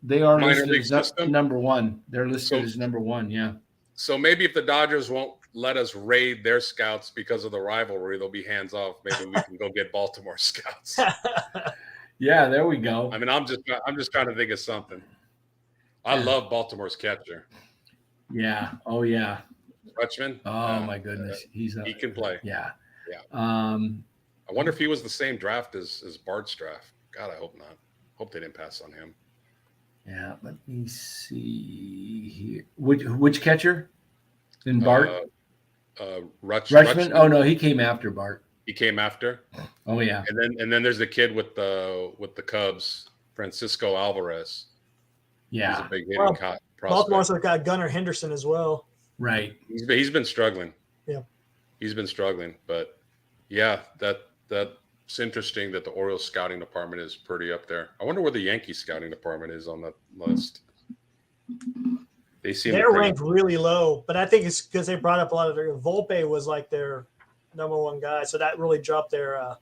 They are minor listed league as number 1. They're listed as number 1. Yeah. So maybe if the Dodgers won't let us raid their scouts because of the rivalry, they'll be hands off. Maybe we can go get Baltimore scouts. Yeah, there we go. I mean, I'm just trying to think of something. I love Baltimore's catcher. Yeah. Oh yeah. Frenchman. Oh my goodness, he can play. Yeah. Yeah. I wonder if he was the same draft as Bart's draft. God, I hope not. Hope they didn't pass on him. Yeah. Let me see here. Which catcher? In Bart? Rutschman? Oh no, he came after Bart. He came after. Oh yeah. And then there's the kid with the Cubs, Francisco Alvarez. Yeah. He's a big hitting prospect. Baltimore's got Gunnar Henderson as well. Right. He's been struggling. Yeah. He's been struggling, but yeah, that's interesting that the Orioles scouting department is pretty up there. I wonder where the Yankees scouting department is on that list. They're ranked really low, but I think it's because they brought up a lot of their Volpe was like their number one guy, so that really dropped their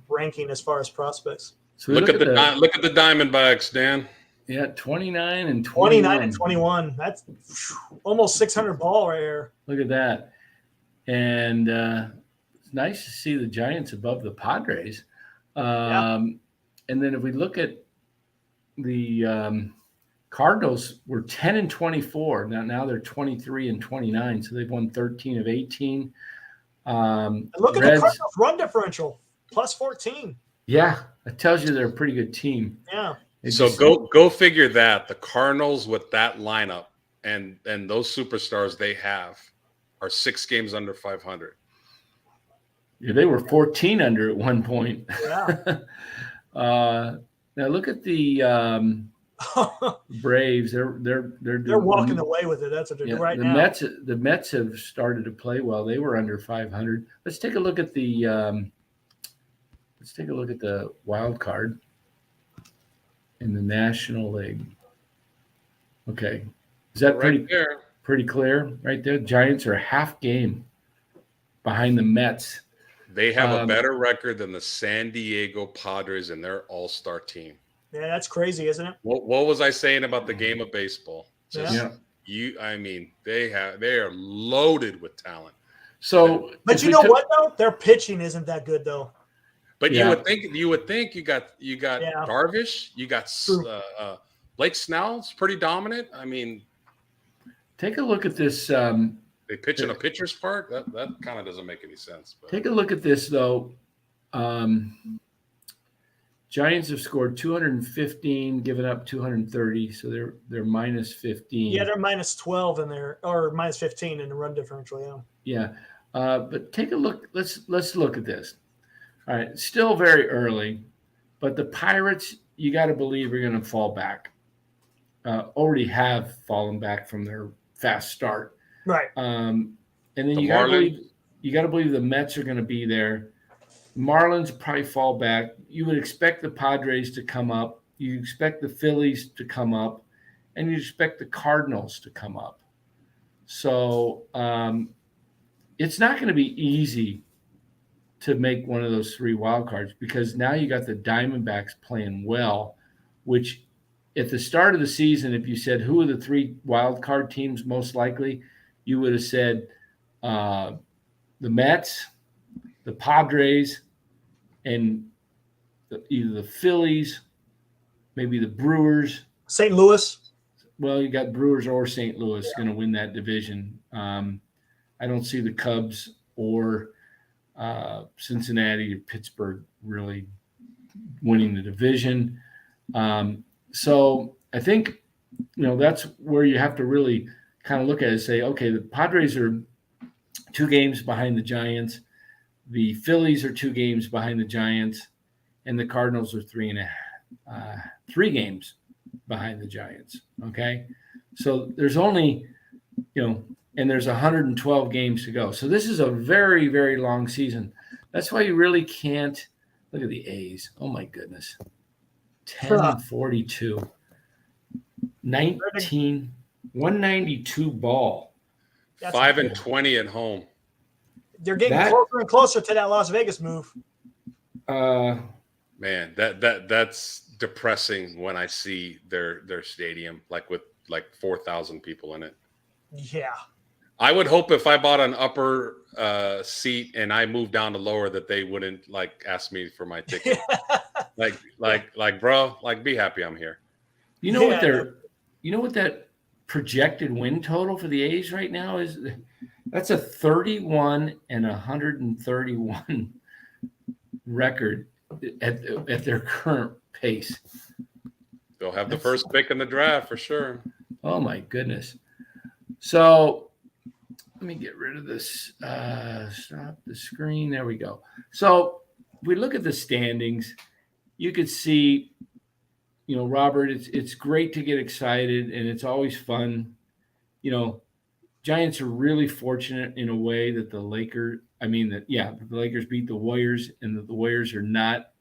ranking as far as prospects. So look at the Diamondbacks, Dan. Yeah, 29 and 29 and 21. That's almost 600 ball right here. Look at that. And it's nice to see the Giants above the Padres. And then if we look at the Cardinals, were 10 and 24. Now they're 23 and 29. So they've won 13 of 18. And look at the Cardinals run differential, plus 14. Yeah, that tells you they're a pretty good team. Yeah. So go figure that. The Cardinals with that lineup and those superstars they have are 6 games under 500. Yeah, they were 14 under at one point. Yeah. Now look at the Braves. They're walking away with it. That's what they're doing right now. The Mets have started to play well. They were under 500. Let's take a look at the wild card in the National League. Okay, is that pretty clear right there? Giants are a half game behind the Mets. They have a better record than the San Diego Padres and their all-star team. Yeah, that's crazy, isn't it? What was I saying about the game of baseball? They are loaded with talent. So, but you know what though? Their pitching isn't that good though. But you would think you got Darvish, you got Blake Snell's pretty dominant. I mean, take a look at this. They pitch in a pitcher's park. That kind of doesn't make any sense. But. Take a look at this though. Giants have scored 215, given up 230, so they're minus 15. Yeah, they're minus 12 in there, or minus 15 in the run differential. Yeah. But take a look. Let's look at this. All right, still very early, but the Pirates, you got to believe, are going to fall back. Already have fallen back from their fast start. Right. And then you got to believe the Mets are going to be there. Marlins probably fall back. You would expect the Padres to come up. You expect the Phillies to come up, and you expect the Cardinals to come up. So it's not going to be easy to make one of those 3 wild cards, because now you got the Diamondbacks playing well, which at the start of the season, if you said who are the 3 wild card teams most likely, you would have said the Mets, the Padres, and either the Phillies, maybe the Brewers. St. Louis. Well, you got Brewers or St. Louis going to win that division. I don't see the Cubs or Cincinnati or Pittsburgh really winning the division. So I think, that's where you have to really kind of look at it and say, okay, the Padres are 2 games behind the Giants. The Phillies are 2 games behind the Giants, and the Cardinals are 3 games behind the Giants. Okay. So there's only, and there's 112 games to go. So this is a very, very long season. That's why you really can't look at the A's. Oh my goodness. 10-42, 192 ball. 5 and 20 at home. They're getting closer and closer to that Las Vegas move. Man, that's depressing when I see their stadium with 4,000 people in it. Yeah. I would hope if I bought an upper seat and I moved down to lower that they wouldn't ask me for my ticket. Bro, be happy I'm here. You know what that projected win total for the A's right now is? That's a 31 and 131 record at their current pace. They'll have the first pick in the draft for sure. Oh my goodness. So me get rid of this. Stop the screen. There we go. So if we look at the standings, you could see, Robert, it's great to get excited, and it's always fun. Giants are really fortunate in a way that the Lakers beat the Warriors, and that the Warriors are not,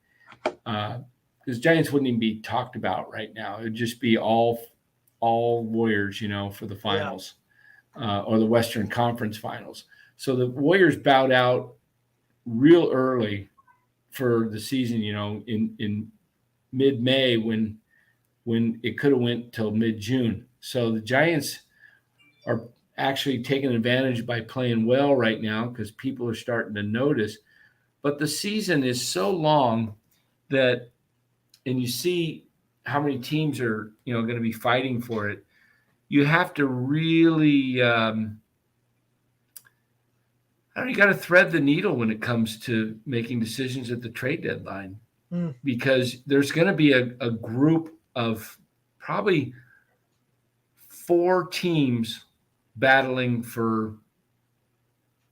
because Giants wouldn't even be talked about right now. It would just be all Warriors, for the finals, or the Western Conference Finals. So the Warriors bowed out real early for the season, in mid-May when it could have went till mid-June. So the Giants are actually taking advantage by playing well right now because people are starting to notice. But the season is so long that, and you see how many teams are, going to be fighting for it. You have to really, you got to thread the needle when it comes to making decisions at the trade deadline, because there's going to be a group of probably 4 teams battling for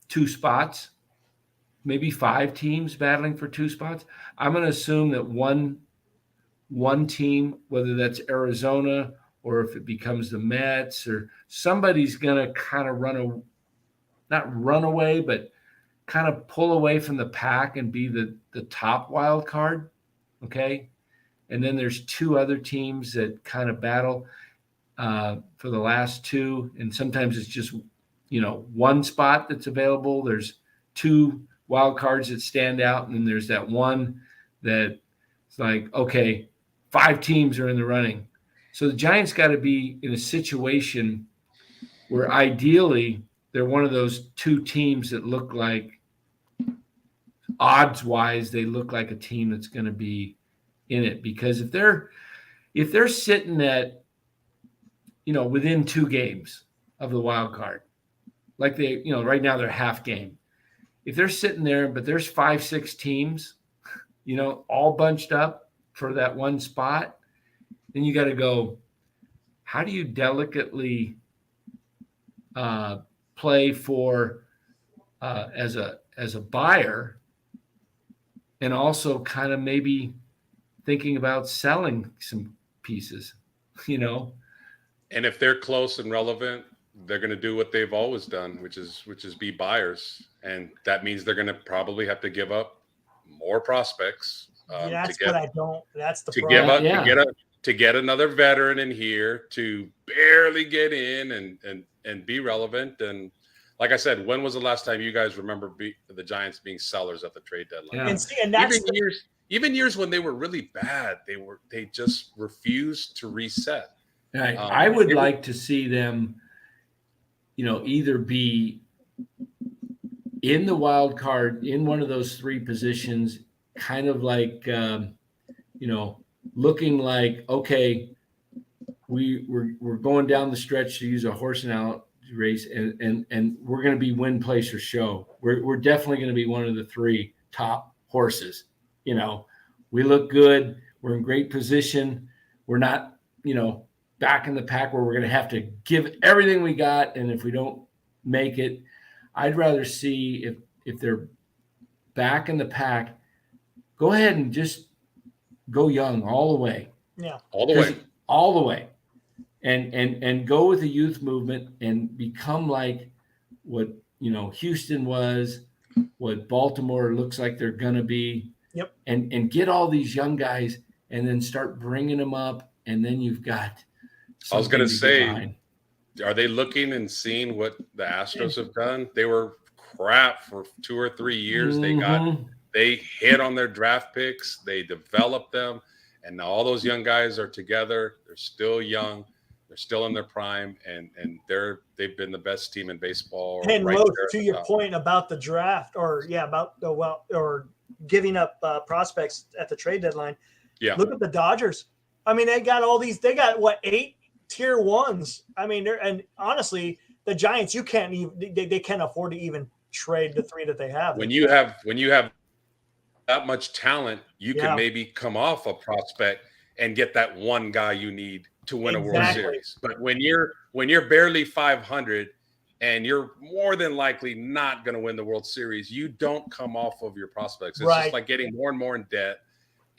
2 spots, maybe 5 teams battling for 2 spots. I'm going to assume that one team, whether that's Arizona or if it becomes the Mets, or somebody's going to kind of not run away, but kind of pull away from the pack and be the top wild card. Okay. And then there's 2 other teams that kind of battle for the last 2. And sometimes it's just, 1 spot that's available. There's 2 wild cards that stand out. And then there's that one that it's like, okay, 5 teams are in the running. So the Giants got to be in a situation where ideally they're one of those 2 teams that look like, odds-wise, they look like a team that's going to be in it. Because if they're sitting at, within 2 games of the wild card, like they, right now they're half game. If they're sitting there, but there's 5-6 teams, all bunched up for that 1 spot, then you got to go, how do you delicately play for as a buyer, and also kind of maybe thinking about selling some pieces, And if they're close and relevant, they're going to do what they've always done, which is be buyers, and that means they're going to probably have to give up more prospects. That's what I don't. That's the to problem. give up to get another veteran in here to barely get in and be relevant. And like I said, when was the last time you guys remember the Giants being sellers at the trade deadline? Yeah. And that's even years when they were really bad, they just refused to reset. Right. I would like to see them, either be in the wild card in one of those 3 positions, kind of like, looking like, okay, we're going down the stretch, to use a horse analogy race, and we're going to be win, place, or show. We're definitely going to be one of the 3 top horses. We look good. We're in great position. We're not, back in the pack where we're going to have to give everything we got. And if we don't make it, I'd rather see if they're back in the pack, go ahead and just go young all the way. Yeah. All the way. And go with the youth movement and become like what, Houston was, what Baltimore looks like they're going to be. Yep. And get all these young guys and then start bringing them up. And then you've got, I was going to say, are they looking and seeing what the Astros have done? They were crap for 2 or 3 years. They hit on their draft picks. They developed them. And now all those young guys are together. They're still young. They're still in their prime. And they've been the best team in baseball. And right to your point about the draft, or giving up prospects at the trade deadline. Yeah. Look at the Dodgers. I mean, they got 8 tier 1s. I mean, and honestly, the Giants, you can't even, they can't afford to even trade the 3 that they have. When you have that much talent, you can maybe come off a prospect and get that one guy you need to win a World Series. But when you're barely 500 and you're more than likely not going to win the World Series, you don't come off of your prospects. It's Right. just like getting more and more in debt.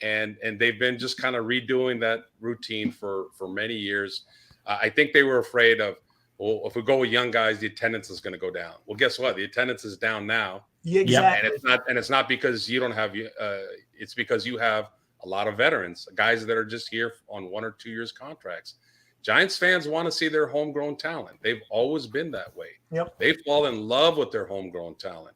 And they've been just kind of redoing that routine for many years. I think they were afraid of, well, if we go with young guys, the attendance is going to go down. Well, guess what? The attendance is down now. Yeah, exactly. And it's not because you don't have it's because you have a lot of veterans, guys that are just here on 1 or 2 years contracts. Giants fans want to see their homegrown talent. They've always been that way. Yep. They fall in love with their homegrown talent.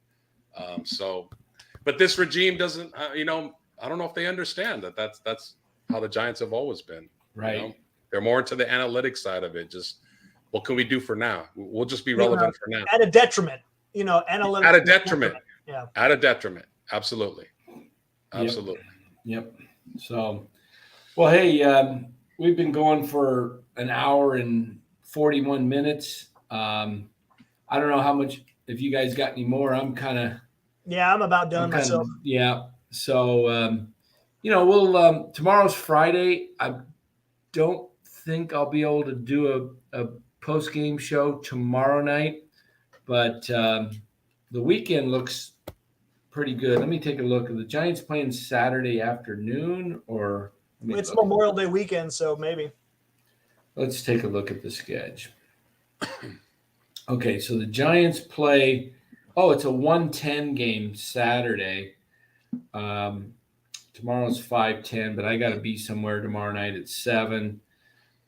But this regime doesn't, I don't know if they understand that that's how the Giants have always been. Right. They're more into the analytics side of it. Just what can we do for now? We'll just be relevant for now. At a detriment, analytics. At a detriment. Yeah. At a detriment. Absolutely. Absolutely. Yep. So, well, hey, we've been going for an hour and 41 minutes. I don't know how much, if you guys got any more. I'm about done myself. So, we'll, tomorrow's Friday. I don't think I'll be able to do a post-game show tomorrow night, but the weekend looks pretty good. Let me take a look. Are the Giants playing Saturday afternoon or? It's Memorial Day weekend, so maybe. Let's take a look at the schedule. Okay, so the Giants play. Oh, it's a 1:10 game Saturday. Tomorrow's 5:10, but I got to be somewhere tomorrow night at 7.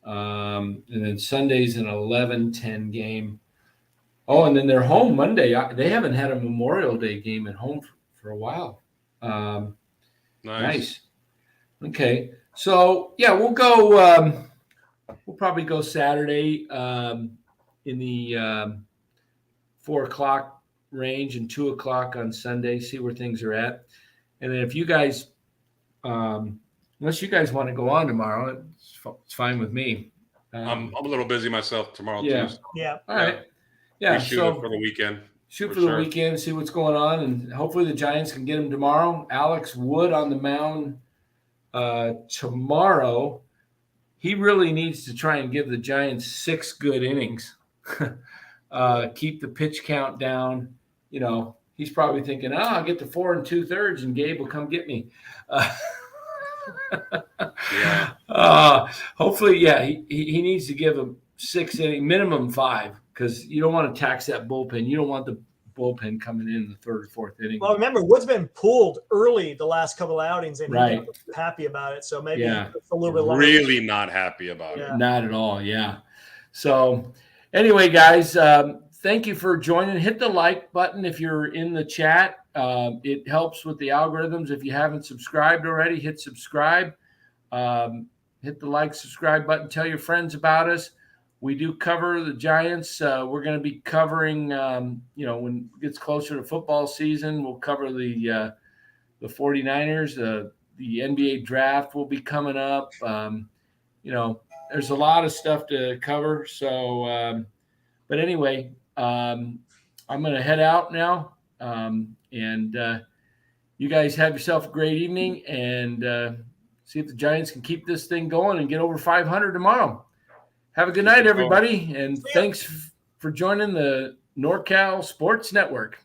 And then Sunday's an 11:10 game. Oh, and then they're home Monday. They haven't had a Memorial Day game at home for a while. Nice. Okay. So, yeah, we'll go we'll probably go Saturday in the 4 o'clock range and 2 o'clock on Sunday, see where things are at. And then if you guys unless you guys want to go on tomorrow, it's fine with me. I'm a little busy myself tomorrow yeah. too. Yeah. All right. Yeah. Shoot for the weekend. Shoot for the weekend, see what's going on, and hopefully the Giants can get him tomorrow. Alex Wood on the mound tomorrow. He really needs to try and give the Giants 6 good innings. Keep the pitch count down. He's probably thinking, I'll get to 4 2/3 and Gabe will come get me. Hopefully, he needs to give him 6 innings, minimum 5, because you don't want to tax that bullpen. You don't want the bullpen coming in the 3rd or 4th inning. Well, remember, Wood's been pulled early the last couple of outings, and he's not happy about it. So maybe it's a little bit longer. Really not happy about it. Not at all, yeah. So anyway, guys, thank you for joining. Hit the like button if you're in the chat. It helps with the algorithms. If you haven't subscribed already, hit subscribe. Hit the like, subscribe button. Tell your friends about us. We do cover the Giants. We're going to be covering, when it gets closer to football season, we'll cover the 49ers. The NBA draft will be coming up. There's a lot of stuff to cover. So, but anyway, I'm going to head out now. And you guys have yourself a great evening, and see if the Giants can keep this thing going and get over 500 tomorrow. Have a good night, everybody, and thanks for joining the NorCal Sports Network.